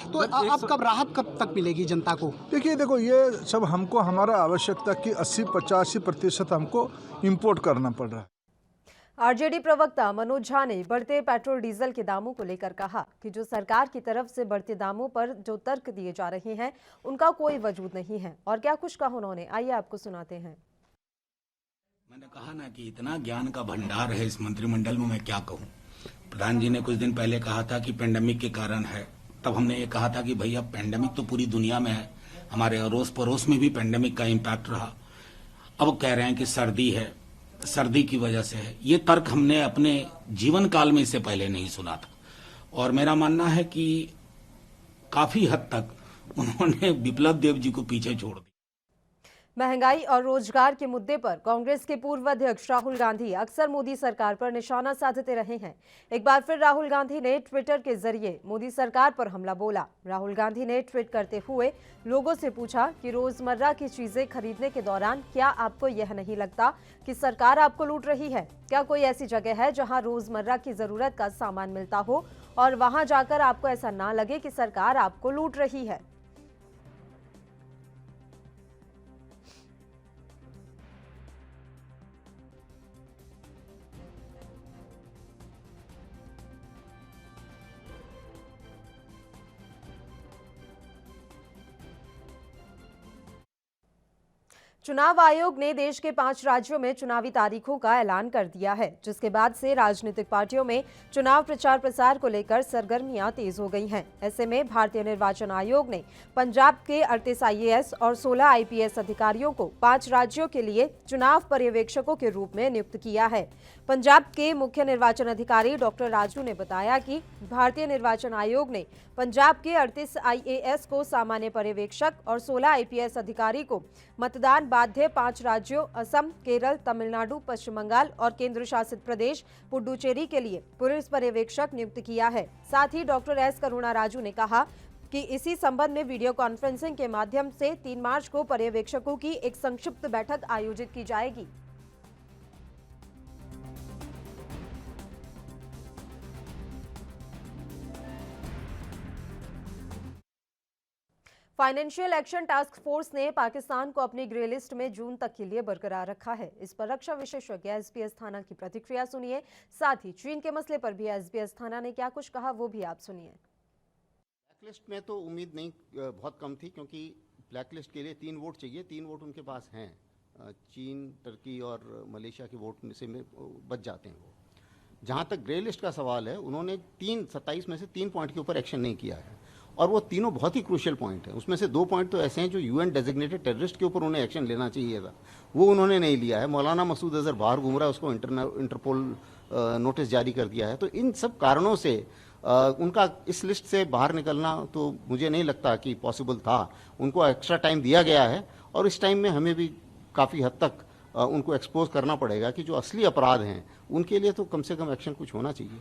तो अब कब राहत कब तक मिलेगी जनता को? देखो, ये सब हमको हमारा आवश्यकता की 80-85% हमको इंपोर्ट करना पड़ रहा है। आरजेडी प्रवक्ता मनोज झा ने बढ़ते पेट्रोल डीजल के दामों को लेकर कहा कि जो सरकार की तरफ से बढ़ते दामों पर जो तर्क दिए जा रहे हैं उनका कोई वजूद नहीं है। और क्या कुछ कहा उन्होंने, आइए आपको सुनाते हैं। मैंने कहा ना कि इतना ज्ञान का भंडार है इस मंत्रिमंडल में, मैं क्या कहूँ। प्रधान जी ने कुछ दिन पहले कहा था कि पेंडेमिक के कारण है। तब हमने ये कहा था कि भैया पेंडेमिक तो पूरी दुनिया में है, हमारे अड़ोस पड़ोस में भी पेंडेमिक का इम्पैक्ट रहा। अब कह रहे हैं कि सर्दी है, सर्दी की वजह से है। ये तर्क हमने अपने जीवन काल में इससे पहले नहीं सुना था। और मेरा मानना है कि काफी हद तक उन्होंने बिप्लब देव जी को पीछे छोड़ दिया। महंगाई और रोजगार के मुद्दे पर कांग्रेस के पूर्व अध्यक्ष राहुल गांधी अक्सर मोदी सरकार पर निशाना साधते रहे हैं। एक बार फिर राहुल गांधी ने ट्विटर के जरिए मोदी सरकार पर हमला बोला। राहुल गांधी ने ट्वीट करते हुए लोगों से पूछा कि रोजमर्रा की चीजें खरीदने के दौरान क्या आपको यह नहीं लगता कि सरकार आपको लूट रही है? क्या कोई ऐसी जगह है जहां रोजमर्रा की जरूरत का सामान मिलता हो और वहां जाकर आपको ऐसा ना लगे कि सरकार आपको लूट रही है? चुनाव आयोग ने देश के 5 राज्यों में चुनावी तारीखों का ऐलान कर दिया है, जिसके बाद से राजनीतिक पार्टियों में चुनाव प्रचार प्रसार को लेकर सरगर्मियां तेज हो गई हैं। ऐसे में भारतीय निर्वाचन आयोग ने पंजाब के 38 IAS और 16 IPS अधिकारियों को 5 राज्यों के लिए चुनाव पर्यवेक्षकों के रूप में नियुक्त किया है। पंजाब के मुख्य निर्वाचन अधिकारी डॉक्टर राजू ने बताया कि भारतीय निर्वाचन आयोग ने पंजाब के 38 IAS को सामान्य पर्यवेक्षक और 16 IPS अधिकारी को मतदान बाध्य 5 राज्यों असम, केरल, तमिलनाडु, पश्चिम बंगाल और केंद्र शासित प्रदेश पुडुचेरी के लिए पुलिस पर्यवेक्षक नियुक्त किया है। साथ ही डॉक्टर एस करुणा राजू ने कहा कि इसी संबंध में वीडियो कॉन्फ्रेंसिंग के माध्यम से 3 मार्च को पर्यवेक्षकों की एक संक्षिप्त बैठक आयोजित की जाएगी। फाइनेंशियल एक्शन टास्क फोर्स ने पाकिस्तान को अपनी ग्रे लिस्ट में जून तक के लिए बरकरार रखा है। इस पर रक्षा विशेषज्ञ SBS थाना की प्रतिक्रिया सुनिए। साथ ही चीन के मसले पर भी SBS थाना ने क्या कुछ कहा वो भी आप सुनिए। ब्लैकलिस्ट में तो उम्मीद नहीं, बहुत कम थी, क्योंकि ब्लैकलिस्ट के लिए 3 वोट चाहिए। 3 वोट उनके पास हैं। चीन, टर्की और मलेशिया के वोट में से बच जाते हैं वो। जहाँ तक ग्रे लिस्ट का सवाल है, उन्होंने 27 में से 3 पॉइंट के ऊपर एक्शन नहीं किया है, और वो तीनों बहुत ही क्रूशियल पॉइंट हैं। उसमें से 2 पॉइंट तो ऐसे हैं जो UN डेजिग्नेटेड टेररिस्ट के ऊपर उन्हें एक्शन लेना चाहिए था, वो उन्होंने नहीं लिया है। मौलाना मसूद अजहर बाहर घूम रहा है, उसको इंटरपोल नोटिस जारी कर दिया है। तो इन सब कारणों से उनका इस लिस्ट से बाहर निकलना तो मुझे नहीं लगता कि पॉसिबल था। उनको एक्स्ट्रा टाइम दिया गया है, और इस टाइम में हमें भी काफ़ी हद तक उनको एक्सपोज करना पड़ेगा कि जो असली अपराध हैं उनके लिए तो कम से कम एक्शन कुछ होना चाहिए।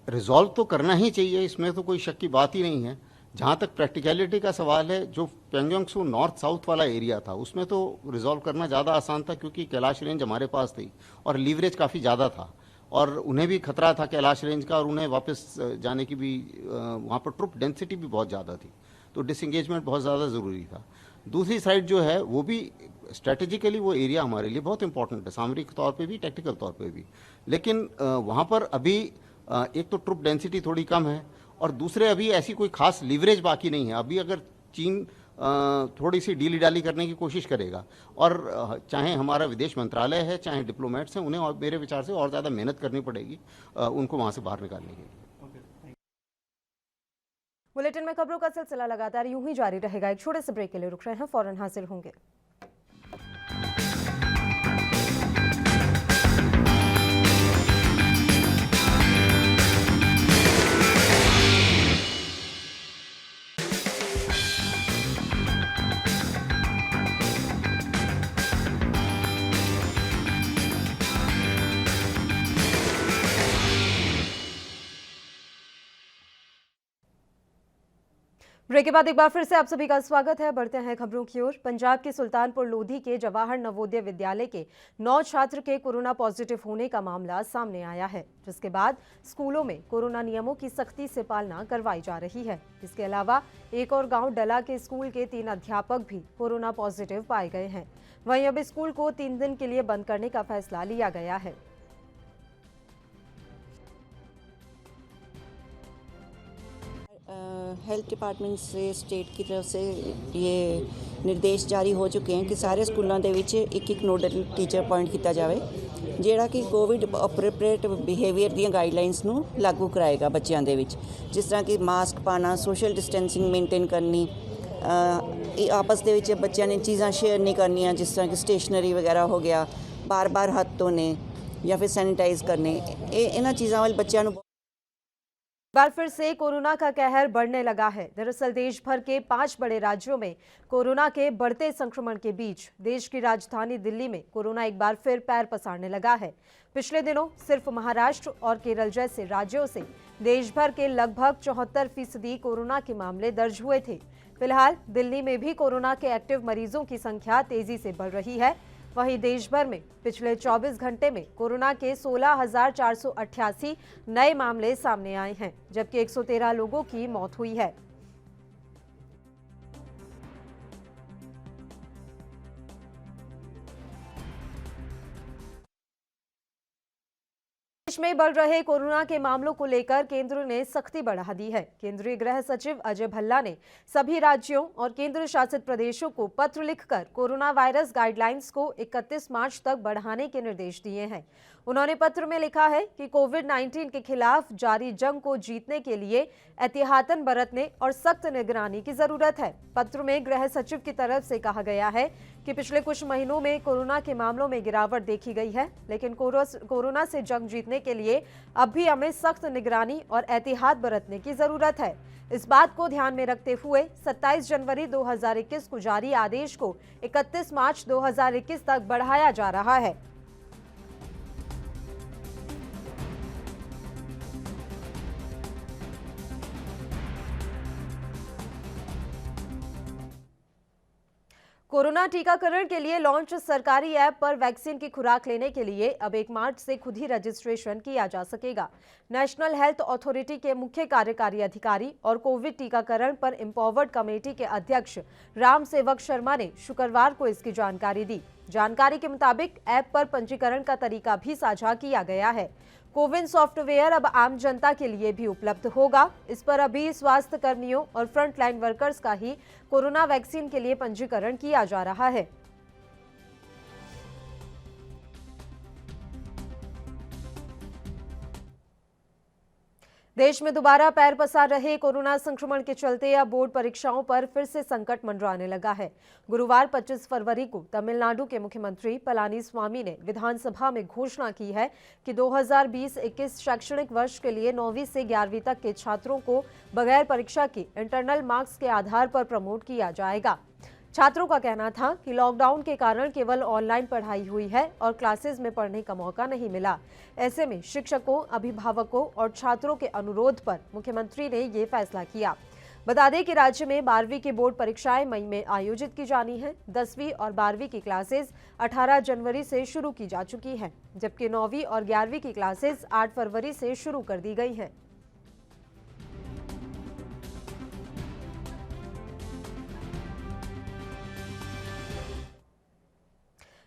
रिजॉल्व तो करना ही चाहिए, इसमें तो कोई शक की बात ही नहीं है। जहाँ तक प्रैक्टिकलिटी का सवाल है, जो प्योंगयांग नॉर्थ साउथ वाला एरिया था उसमें तो रिजॉल्व करना ज़्यादा आसान था, क्योंकि कैलाश रेंज हमारे पास थी और लीवरेज काफ़ी ज़्यादा था, और उन्हें भी खतरा था कैलाश रेंज का, और उन्हें वापस जाने की भी वहाँ पर ट्रुप डेंसिटी भी बहुत ज़्यादा थी, तो डिसंगेजमेंट बहुत ज़्यादा ज़रूरी था। दूसरी साइड जो है वो भी स्ट्रेटेजिकली वो एरिया हमारे लिए बहुत इंपॉर्टेंट है, सामरिक तौर पे भी, टेक्निकल तौर पे भी। लेकिन वहाँ पर अभी एक तो ट्रुप डेंसिटी थोड़ी कम है, और दूसरे अभी ऐसी कोई खास लीवरेज बाकी नहीं है। अभी अगर चीन थोड़ी सी डीली डाली करने की कोशिश करेगा, और चाहे हमारा विदेश मंत्रालय है, चाहे डिप्लोमेट्स हैं, उन्हें और मेरे विचार से और ज़्यादा मेहनत करनी पड़ेगी उनको वहाँ से बाहर निकालने के लिए। बुलेटिन में खबरों का सिलसिला लगातार यूं ही जारी रहेगा। एक छोटे से ब्रेक के लिए रुक रहे हैं, फौरन हाजिर होंगे। ब्रेक के बाद एक बार फिर से आप सभी का स्वागत है। बढ़ते हैं खबरों की ओर। पंजाब के सुल्तानपुर लोधी के जवाहर नवोदय विद्यालय के 9 छात्र के कोरोना पॉजिटिव होने का मामला सामने आया है, जिसके बाद स्कूलों में कोरोना नियमों की सख्ती से पालना करवाई जा रही है। इसके अलावा एक और गांव डला के स्कूल के 3 अध्यापक भी कोरोना पॉजिटिव पाए गए हैं। वहीं अब स्कूल को 3 दिन के लिए बंद करने का फैसला लिया गया है। हेल्थ डिपार्टमेंट से स्टेट की तरफ से ये निर्देश जारी हो चुके हैं कि सारे स्कूलों के एक नोडल टीचर अपॉइंट किया जाए, ਜਿਹੜਾ कि कोविड अप्रोप्रिएट बिहेवियर ਦੀਆਂ गाइडलाइंस ਨੂੰ लागू कराएगा बच्चों के विच, जिस तरह कि मास्क पाना, सोशल डिस्टेंसिंग मेनटेन करनी, आपस ਦੇ ਵਿੱਚ ਬੱਚਿਆਂ ਨੇ चीज़ां शेयर नहीं करनियां, जिस तरह कि स्टेशनरी वगैरह हो गया, बार बार हाथ धोने या फिर सैनिटाइज करने, इन्हां चीज़ां वाल बच्चों ਨੂੰ बार फिर से कोरोना का कहर बढ़ने लगा है। दरअसल देश भर के 5 बड़े राज्यों में कोरोना के बढ़ते संक्रमण के बीच देश की राजधानी दिल्ली में कोरोना एक बार फिर पैर पसारने लगा है। पिछले दिनों सिर्फ महाराष्ट्र और केरल जैसे राज्यों से देश भर के लगभग 74% कोरोना के मामले दर्ज हुए थे। फिलहाल दिल्ली में भी कोरोना के एक्टिव मरीजों की संख्या तेजी से बढ़ रही है। वहीं देश भर में पिछले 24 घंटे में कोरोना के 16,488 नए मामले सामने आए हैं, जबकि 113 लोगों की मौत हुई है। देश में बढ़ रहे कोरोना के मामलों को लेकर केंद्र ने सख्ती बढ़ा दी है। केंद्रीय गृह सचिव अजय भल्ला ने सभी राज्यों और केंद्र शासित प्रदेशों को पत्र लिखकर कोरोना वायरस गाइडलाइंस को 31 मार्च तक बढ़ाने के निर्देश दिए हैं। उन्होंने पत्र में लिखा है कि कोविड-19 के खिलाफ जारी जंग को जीतने के लिए एहतियातन बरतने और सख्त निगरानी की जरूरत है। पत्र में गृह सचिव की तरफ से कहा गया है कि पिछले कुछ महीनों में कोरोना के मामलों में गिरावट देखी गई है, लेकिन कोरोना से जंग जीतने के लिए अब भी हमें सख्त निगरानी और एहतियात बरतने की जरूरत है। इस बात को ध्यान में रखते हुए 27 जनवरी 2021 को जारी आदेश को 31 मार्च 2021 तक बढ़ाया जा रहा है। कोरोना टीकाकरण के लिए लॉन्च सरकारी ऐप पर वैक्सीन की खुराक लेने के लिए अब 1 मार्च से खुद ही रजिस्ट्रेशन किया जा सकेगा। नेशनल हेल्थ अथॉरिटी के मुख्य कार्यकारी अधिकारी और कोविड टीकाकरण पर एम्पावर्ड कमेटी के अध्यक्ष राम सेवक शर्मा ने शुक्रवार को इसकी जानकारी दी। जानकारी के मुताबिक ऐप पर पंजीकरण का तरीका भी साझा किया गया है। कोविन सॉफ्टवेयर अब आम जनता के लिए भी उपलब्ध होगा। इस पर अभी स्वास्थ्य कर्मियों और फ्रंटलाइन वर्कर्स का ही कोरोना वैक्सीन के लिए पंजीकरण किया जा रहा है। देश में दोबारा पैर पसार रहे कोरोना संक्रमण के चलते अब बोर्ड परीक्षाओं पर फिर से संकट मंडराने लगा है। गुरुवार 25 फरवरी को तमिलनाडु के मुख्यमंत्री पलानीस्वामी ने विधानसभा में घोषणा की है कि 2020-21 शैक्षणिक वर्ष के लिए 9वीं से 11वीं तक के छात्रों को बगैर परीक्षा के इंटरनल मार्क्स के आधार पर प्रमोट किया जाएगा। छात्रों का कहना था कि लॉकडाउन के कारण केवल ऑनलाइन पढ़ाई हुई है और क्लासेस में पढ़ने का मौका नहीं मिला। ऐसे में शिक्षकों, अभिभावकों और छात्रों के अनुरोध पर मुख्यमंत्री ने ये फैसला किया। बता दें कि राज्य में 12वीं की बोर्ड परीक्षाएं मई में आयोजित की जानी है। 10वीं और 12वीं की क्लासेस 18 जनवरी से शुरू की जा चुकी हैं, जबकि 9वीं और 11वीं की क्लासेस 8 फरवरी से शुरू कर दी गई हैं।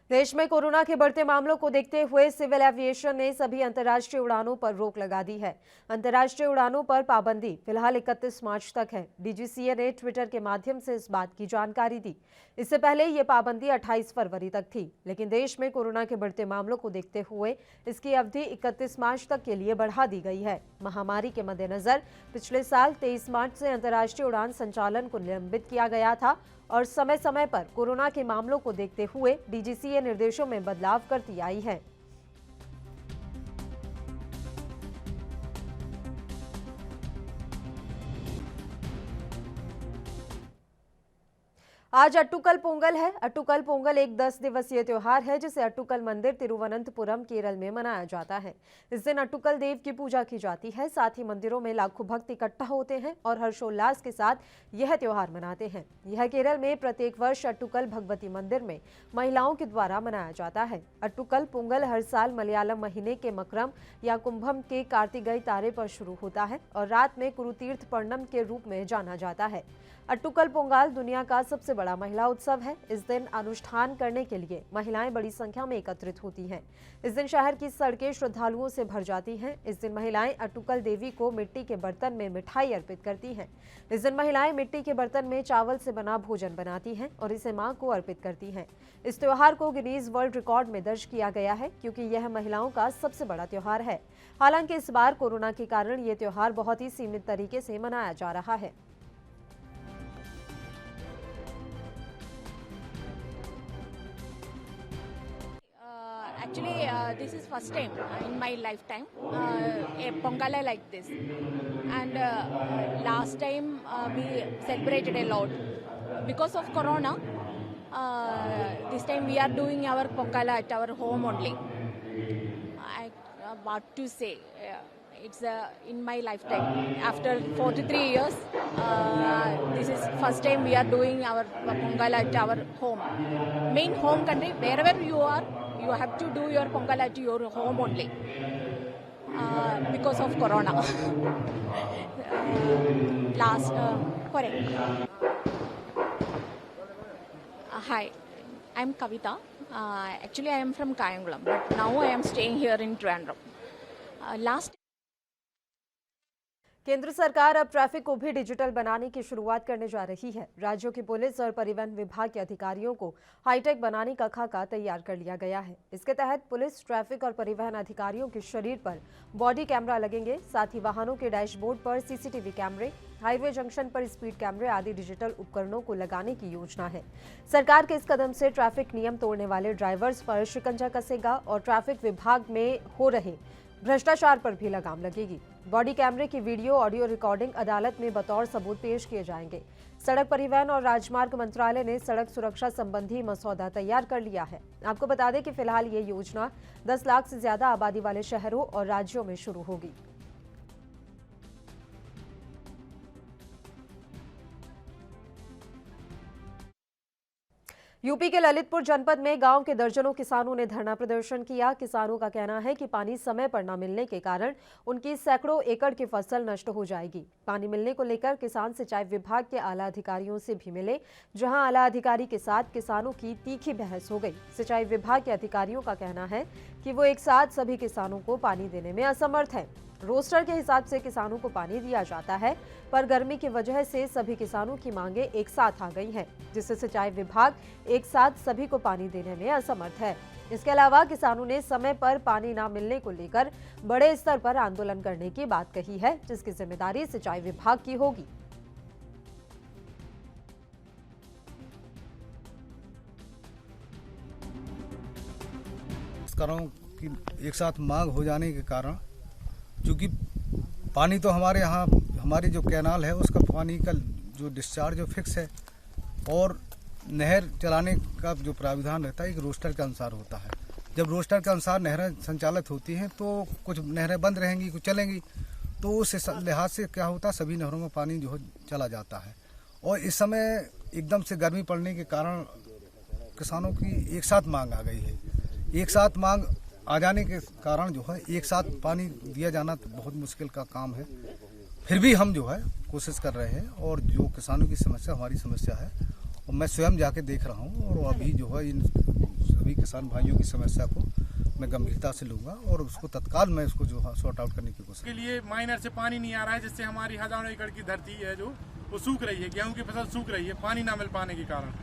देश में कोरोना के बढ़ते मामलों को देखते हुए सिविल एविएशन ने सभी अंतर्राष्ट्रीय उड़ानों पर रोक लगा दी है। अंतर्राष्ट्रीय उड़ानों पर पाबंदी फिलहाल 31 मार्च तक है। डीजीसीए ने ट्विटर के माध्यम से इस बात की जानकारी दी। इससे पहले ये पाबंदी 28 फरवरी तक थी, लेकिन देश में कोरोना के बढ़ते मामलों को देखते हुए इसकी अवधि 31 मार्च तक के लिए बढ़ा दी गई है। महामारी के मद्देनजर पिछले साल 23 मार्च से अंतर्राष्ट्रीय उड़ान संचालन को निलंबित किया गया था और समय समय पर कोरोना के मामलों को देखते हुए डीजीसीए निर्देशों में बदलाव करती आई है। आज अट्टुकल पोंगल है। अट्टुकल पोंगल एक 10 दिवसीय त्योहार है जिसे अट्टुकल मंदिर तिरुवनंतपुरम केरल में मनाया जाता है। इस दिन अट्टुकल देव की पूजा की जाती है। साथ ही मंदिरों में लाखों भक्त इकट्ठा होते हैं और हर्षोल्लास के साथ यह त्योहार मनाते हैं। यह केरल में प्रत्येक वर्ष अट्टुकल भगवती मंदिर में महिलाओं के द्वारा मनाया जाता है। अट्टुकल पोंगल हर साल मलयालम महीने के मकरम या कुंभम के कार्तिकई तारे पर शुरू होता है और रात में कुरुतीर्थ पर्णम के रूप में जाना जाता है। अट्टुकल पोंगल दुनिया का सबसे बड़ा महिला उत्सव है। इस दिन अनुष्ठान करने के लिए महिलाएं बड़ी संख्या में एकत्रित होती हैं। इस दिन शहर की सड़कें श्रद्धालुओं से भर जाती हैं। इस दिन महिलाएं अट्टुकल देवी को मिट्टी के बर्तन में मिठाई अर्पित करती हैं। इस दिन महिलाएं मिट्टी के बर्तन में चावल से बना भोजन बनाती हैं और इसे मां को अर्पित करती हैं। इस त्योहार को गिनीज वर्ल्ड रिकॉर्ड में दर्ज किया गया है क्योंकि यह महिलाओं का सबसे बड़ा त्योहार है। हालांकि इस बार कोरोना के कारण ये त्योहार बहुत ही सीमित तरीके से मनाया जा रहा है। Actually, this is first time in my lifetime a Pongala like this, and last time we celebrated a lot because of Corona. This time we are doing our Pongala at our home only. What to say? It's in my lifetime. After 43 years, this is first time we are doing our Pongala at our home. Main home country, wherever you are, you have to do your Pongala at your home only. Because of Corona. Correct. Hi, I'm Kavita. Actually, I am from Kayangulam, but now I am staying here in Trivandrum. Last केंद्र सरकार अब traffic को भी digital बनाने की शुरुआत करने जा रही है। राज्यों की पुलिस और परिवहन विभाग के अधिकारियों को हाईटेक बनाने का खाका तैयार कर लिया गया है। इसके तहत पुलिस, ट्रैफिक और परिवहन अधिकारियों के शरीर पर बॉडी कैमरा लगेंगे। साथ ही वाहनों के डैशबोर्ड पर सीसीटीवी कैमरे, हाईवे जंक्शन पर स्पीड कैमरे आदि डिजिटल उपकरणों को लगाने की योजना है। सरकार के इस कदम से ट्रैफिक नियम तोड़ने वाले ड्राइवर्स पर शिकंजा कसेगा और ट्रैफिक विभाग में हो रहे भ्रष्टाचार पर भी लगाम लगेगी। बॉडी कैमरे की वीडियो ऑडियो रिकॉर्डिंग अदालत में बतौर सबूत पेश किए जाएंगे। सड़क परिवहन और राजमार्ग मंत्रालय ने सड़क सुरक्षा संबंधी मसौदा तैयार कर लिया है। आपको बता दें कि फिलहाल ये योजना 10 लाख से ज्यादा आबादी वाले शहरों और राज्यों में शुरू होगी। यूपी के ललितपुर जनपद में गांव के दर्जनों किसानों ने धरना प्रदर्शन किया। किसानों का कहना है कि पानी समय पर न मिलने के कारण उनकी सैकड़ों एकड़ की फसल नष्ट हो जाएगी। पानी मिलने को लेकर किसान सिंचाई विभाग के आला अधिकारियों से भी मिले, जहां आला अधिकारी के साथ किसानों की तीखी बहस हो गई। सिंचाई विभाग के अधिकारियों का कहना है कि वो एक साथ सभी किसानों को पानी देने में असमर्थ है। रोस्टर के हिसाब से किसानों को पानी दिया जाता है, पर गर्मी की वजह से सभी किसानों की मांगे एक साथ आ गई हैं, जिससे सिंचाई विभाग एक साथ सभी को पानी देने में असमर्थ है। इसके अलावा किसानों ने समय पर पानी न मिलने को लेकर बड़े स्तर पर आंदोलन करने की बात कही है, जिसकी जिम्मेदारी सिंचाई विभाग की होगी। की एक साथ मांग हो जाने के कारण, क्योंकि पानी तो हमारे यहाँ हमारी जो कैनाल है उसका पानी का जो डिस्चार्ज जो फिक्स है, और नहर चलाने का जो प्राविधान रहता है एक रोस्टर के अनुसार होता है। जब रोस्टर के अनुसार नहरें संचालित होती हैं तो कुछ नहरें बंद रहेंगी, कुछ चलेंगी, तो उस लिहाज से क्या होता है सभी नहरों में पानी जो है चला जाता है। और इस समय एकदम से गर्मी पड़ने के कारण किसानों की एक साथ मांग आ गई है। एक साथ मांग आ जाने के कारण जो है एक साथ पानी दिया जाना तो बहुत मुश्किल का काम है। फिर भी हम जो है कोशिश कर रहे हैं, और जो किसानों की समस्या हमारी समस्या है, और मैं स्वयं जाके देख रहा हूँ, और अभी जो है इन सभी किसान भाइयों की समस्या को मैं गंभीरता से लूँगा और उसको तत्काल मैं उसको जो है सॉर्ट आउट करने की कोशिश के लिए माइनर से पानी नहीं आ रहा है, जिससे हमारी हजारों एकड़ की धरती है जो वो सूख रही है, गेहूं की फसल सूख रही है पानी ना मिल पाने के कारण।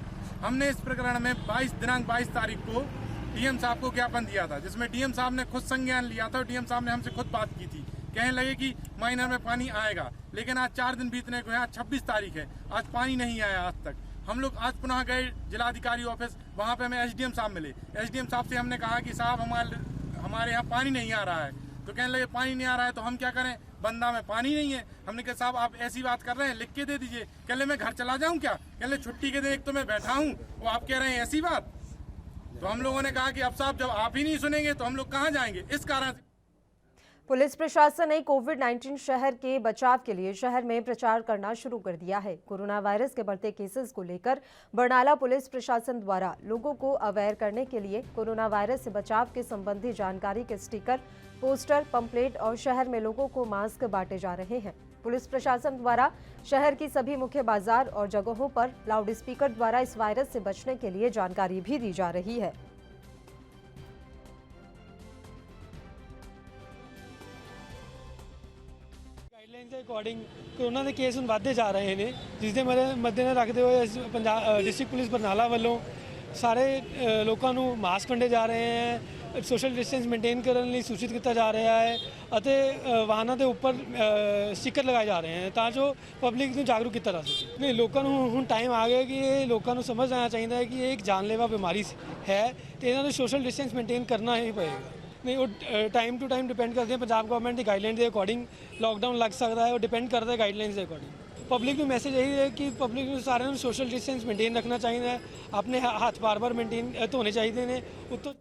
हमने इस प्रकरण में दिनांक 22 तारीख को डीएम साहब को ज्ञापन दिया था, जिसमें डीएम साहब ने खुद संज्ञान लिया था और डीएम साहब ने हमसे खुद बात की थी। कहने लगे कि माइनर में पानी आएगा, लेकिन आज 4 दिन बीतने को है, आज 26 तारीख है, आज पानी नहीं आया आज तक। हम लोग आज पुनः गए जिलाधिकारी ऑफिस, वहाँ पे हमें एसडीएम साहब मिले। एसडीएम साहब से हमने कहा कि साहब हमारे यहाँ पानी नहीं आ रहा है, तो कहने लगे पानी नहीं आ रहा है तो हम क्या करें, बंदा में पानी नहीं है। हमने कहा साहब आप ऐसी बात कर रहे हैं, लिख के दे दीजिए। कहले मैं घर चला जाऊँ क्या? कहले छुट्टी के दिन एक तो मैं बैठा हूँ, वो आप कह रहे हैं ऐसी बात। तो हम लोगों ने कहा कि अब साहब जब आप ही नहीं सुनेंगे तो हम लोग कहाँ जाएंगे। इस कारण पुलिस प्रशासन ने कोविड-19 शहर के बचाव के लिए शहर में प्रचार करना शुरू कर दिया है। कोरोना वायरस के बढ़ते केसेस को लेकर बरनाला पुलिस प्रशासन द्वारा लोगों को अवेयर करने के लिए कोरोना वायरस से बचाव के संबंधी जानकारी के स्टिकर, पोस्टर, पंपलेट और शहर में लोगों को मास्क बांटे जा रहे हैं। पुलिस प्रशासन द्वारा शहर की सभी मुख्य बाजार और जगहों पर लाउड स्पीकर द्वारा इस वायरस से बचने के लिए जानकारी भी दी जा रही है। गाइडलाइन के अकॉर्डिंग कोरोना के केस ਵੱਧਦੇ ਜਾ ਰਹੇ ਨੇ, ਜਿਸ ਦੇ ਮੱਦੇਨਜ਼ਰ ਰੱਖਦੇ ਹੋਏ ਪੰਜਾਬ ਡਿਸਟ੍ਰਿਕਟ ਪੁਲਿਸ ਬਰਨਾਲਾ ਵੱਲੋਂ ਸਾਰੇ ਲੋਕਾਂ ਨੂੰ ਮਾਸਕ ਵੰਡੇ ਜਾ ਰਹੇ ਹੈ, सोशल डिस्टेंस मेंटेन ਕਰਨ ਲਈ ਸੂਚਿਤ ਕੀਤਾ ਜਾ ਰਿਹਾ ਹੈ ਅਤੇ ਵਾਹਨਾਂ ਦੇ ਉੱਪਰ ਸਟicker ਲਗਾਏ ਜਾ ਰਹੇ ਹਨ ਤਾਂ ਜੋ ਪਬਲਿਕ ਨੂੰ ਜਾਗਰੂਕ ਕੀਤਾ ਜਾ ਸਕੇ। ਨਹੀਂ, ਲੋਕਾਂ ਨੂੰ ਹੁਣ ਟਾਈਮ ਆ ਗਿਆ ਕਿ ਇਹ ਲੋਕਾਂ ਨੂੰ ਸਮਝ ਆਉਣਾ ਚਾਹੀਦਾ ਹੈ ਕਿ ਇਹ ਇੱਕ ਜਾਨਲੇਵਾ ਬਿਮਾਰੀ ਹੈ ਤੇ ਇਹਨਾਂ ਨੂੰ ਸੋਸ਼ਲ ਡਿਸਟੈਂਸ ਮੇਨਟੇਨ ਕਰਨਾ ਹੀ ਪਏਗਾ। ਨਹੀਂ, ਉਹ ਟਾਈਮ ਟੂ ਟਾਈਮ ਡਿਪੈਂਡ ਕਰਦੇ ਪੰਜਾਬ ਗਵਰਨਮੈਂਟ ਦੀ ਗਾਈਡਲਾਈਨ ਦੇ ਅਕੋਰਡਿੰਗ ਲਾਕਡਾਊਨ ਲੱਗ ਸਕਦਾ ਹੈ, ਉਹ ਡਿਪੈਂਡ ਕਰਦਾ ਹੈ ਗਾਈਡਲਾਈਨਸ ਦੇ ਅਕੋਰਡਿੰਗ। ਪਬਲਿਕ ਨੂੰ ਮੈਸੇਜ ਇਹੀ ਹੈ ਕਿ ਪਬਲਿਕ ਨੂੰ ਸਾਰਿਆਂ ਨੂੰ ਸੋਸ਼ਲ ਡਿਸਟੈਂਸ ਮੇਨਟੇਨ ਰੱਖਣਾ ਚਾਹੀਦਾ ਹੈ, ਆਪਣੇ ਹੱਥ ਬਾਰ-ਬਾਰ ਮੇਨਟੇਨ ਧੋਣੇ ਚਾਹੀਦੇ ਨੇ। ਉੱਤੋਂ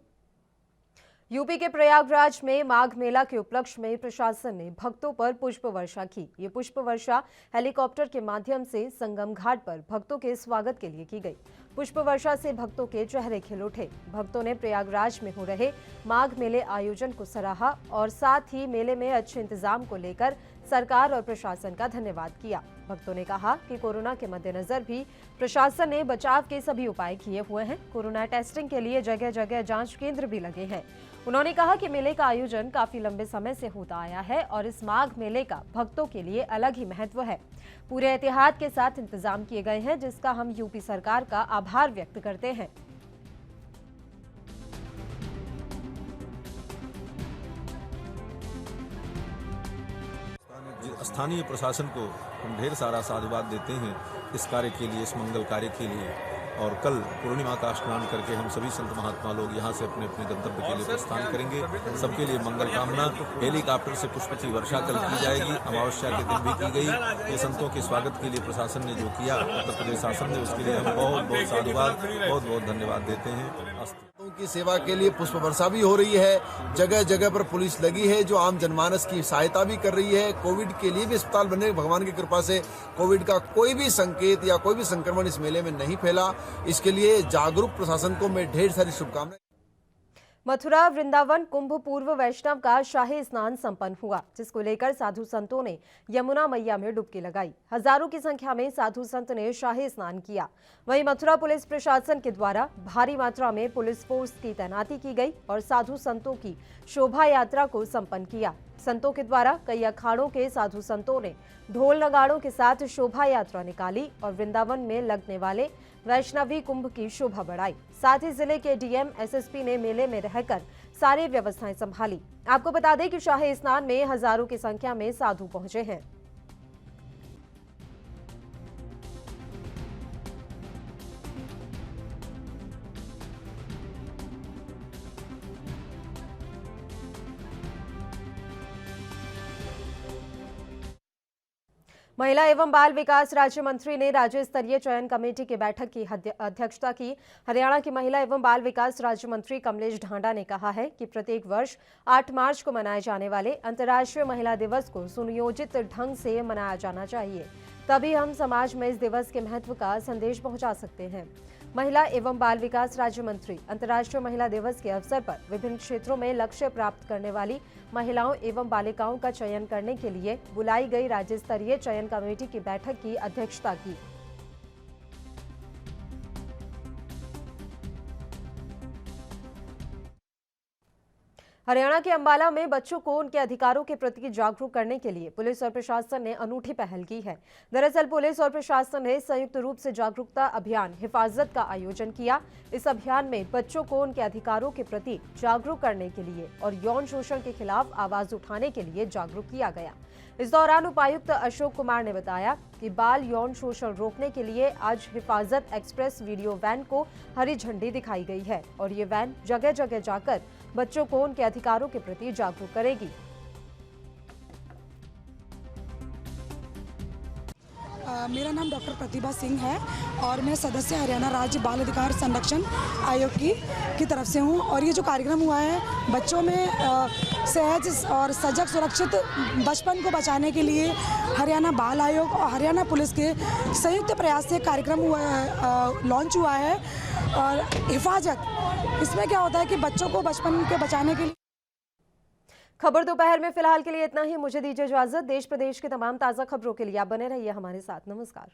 यूपी के प्रयागराज में माघ मेला के उपलक्ष्य में प्रशासन ने भक्तों पर पुष्प वर्षा की। ये पुष्प वर्षा हेलीकॉप्टर के माध्यम से संगम घाट पर भक्तों के स्वागत के लिए की गई। पुष्प वर्षा से भक्तों के चेहरे खिल उठे। भक्तों ने प्रयागराज में हो रहे माघ मेले आयोजन को सराहा और साथ ही मेले में अच्छे इंतजाम को लेकर सरकार और प्रशासन का धन्यवाद किया। भक्तों ने कहा कि कोरोना के मद्देनजर भी प्रशासन ने बचाव के सभी उपाय किए हुए हैं। कोरोना टेस्टिंग के लिए जगह जगह जांच केंद्र भी लगे हैं। उन्होंने कहा कि मेले का आयोजन काफी लंबे समय से होता आया है और इस माघ मेले का भक्तों के लिए अलग ही महत्व है। पूरे एहतियात के साथ इंतजाम किए गए हैं, जिसका हम यूपी सरकार का आभार व्यक्त करते हैं। स्थानीय प्रशासन को हम ढेर सारा साधुवाद देते हैं इस कार्य के लिए, इस मंगल कार्य के लिए। और कल पूर्णिमा का स्नान करके हम सभी संत महात्मा लोग यहाँ से अपने अपने गंतव्य के लिए प्रस्थान करेंगे। सबके लिए मंगल कामना। हेलीकॉप्टर से पुष्प की वर्षा कल की जाएगी, अमावस्या के दिन भी की गई। ये संतों के स्वागत के लिए प्रशासन ने जो किया, उत्तर प्रदेश शासन ने, उसके लिए हम बहुत बहुत साधुवाद, बहुत बहुत धन्यवाद देते हैं। की सेवा के लिए पुष्प वर्षा भी हो रही है, जगह जगह पर पुलिस लगी है जो आम जनमानस की सहायता भी कर रही है। कोविड के लिए भी अस्पताल बने, भगवान की कृपा से कोविड का कोई भी संकेत या कोई भी संक्रमण इस मेले में नहीं फैला। इसके लिए जागरूक प्रशासन को मैं ढेर सारी शुभकामनाएं। मथुरा वृंदावन कुंभ पूर्व वैष्णव का शाही स्नान संपन्न हुआ, जिसको लेकर साधु संतों ने यमुना मैया में डुबकी लगाई। हजारों की संख्या में साधु संत ने शाही स्नान किया। वहीं मथुरा पुलिस प्रशासन के द्वारा भारी मात्रा में पुलिस फोर्स की तैनाती की गई और साधु संतों की शोभा यात्रा को संपन्न किया। संतों के द्वारा कई अखाड़ों के साधु संतों ने ढोल नगाड़ों के साथ शोभा यात्रा निकाली और वृंदावन में लगने वाले वैष्णवी कुंभ की शोभा बढ़ाई। साथ ही जिले के डीएम एसएसपी ने मेले में रहकर सारी व्यवस्थाएं संभाली। आपको बता दें कि शाही स्नान में हजारों की संख्या में साधु पहुंचे हैं। महिला एवं बाल विकास राज्य मंत्री ने राज्य स्तरीय चयन कमेटी की बैठक की अध्यक्षता की। हरियाणा की महिला एवं बाल विकास राज्य मंत्री कमलेश ढांडा ने कहा है कि प्रत्येक वर्ष 8 मार्च को मनाए जाने वाले अंतर्राष्ट्रीय महिला दिवस को सुनियोजित ढंग से मनाया जाना चाहिए, तभी हम समाज में इस दिवस के महत्व का संदेश पहुंचा सकते हैं। महिला एवं बाल विकास राज्य मंत्री अंतर्राष्ट्रीय महिला दिवस के अवसर पर विभिन्न क्षेत्रों में लक्ष्य प्राप्त करने वाली महिलाओं एवं बालिकाओं का चयन करने के लिए बुलाई गई राज्य स्तरीय चयन कमेटी की बैठक की अध्यक्षता की। हरियाणा के अंबाला में बच्चों को उनके अधिकारों के प्रति जागरूक करने के लिए पुलिस और प्रशासन ने अनूठी पहल की है। दरअसल पुलिस और प्रशासन ने संयुक्त रूप से जागरूकता अभियान हिफाजत का आयोजन किया। इस अभियान में बच्चों को उनके अधिकारों के प्रति जागरूक करने के लिए और यौन शोषण के खिलाफ आवाज उठाने के लिए जागरूक किया गया। इस दौरान उपायुक्त अशोक कुमार ने बताया कि बाल यौन शोषण रोकने के लिए आज हिफाजत एक्सप्रेस वीडियो वैन को हरी झंडी दिखाई गई है और ये वैन जगह जगह जाकर बच्चों को उनके अधिकारों के प्रति जागरूक करेगी। मेरा नाम डॉक्टर प्रतिभा सिंह है और मैं सदस्य हरियाणा राज्य बाल अधिकार संरक्षण आयोग की तरफ से हूँ। और ये जो कार्यक्रम हुआ है बच्चों में सहज और सजग सुरक्षित बचपन को बचाने के लिए हरियाणा बाल आयोग और हरियाणा पुलिस के संयुक्त प्रयास से कार्यक्रम लॉन्च हुआ है। और हिफाजत, इसमें क्या होता है कि बच्चों को बचपन के बचाने के लिए। खबर दोपहर में फिलहाल के लिए इतना ही। मुझे दीजिए इजाजत। देश प्रदेश के तमाम ताज़ा खबरों के लिए आप बने रहिए हमारे साथ। नमस्कार।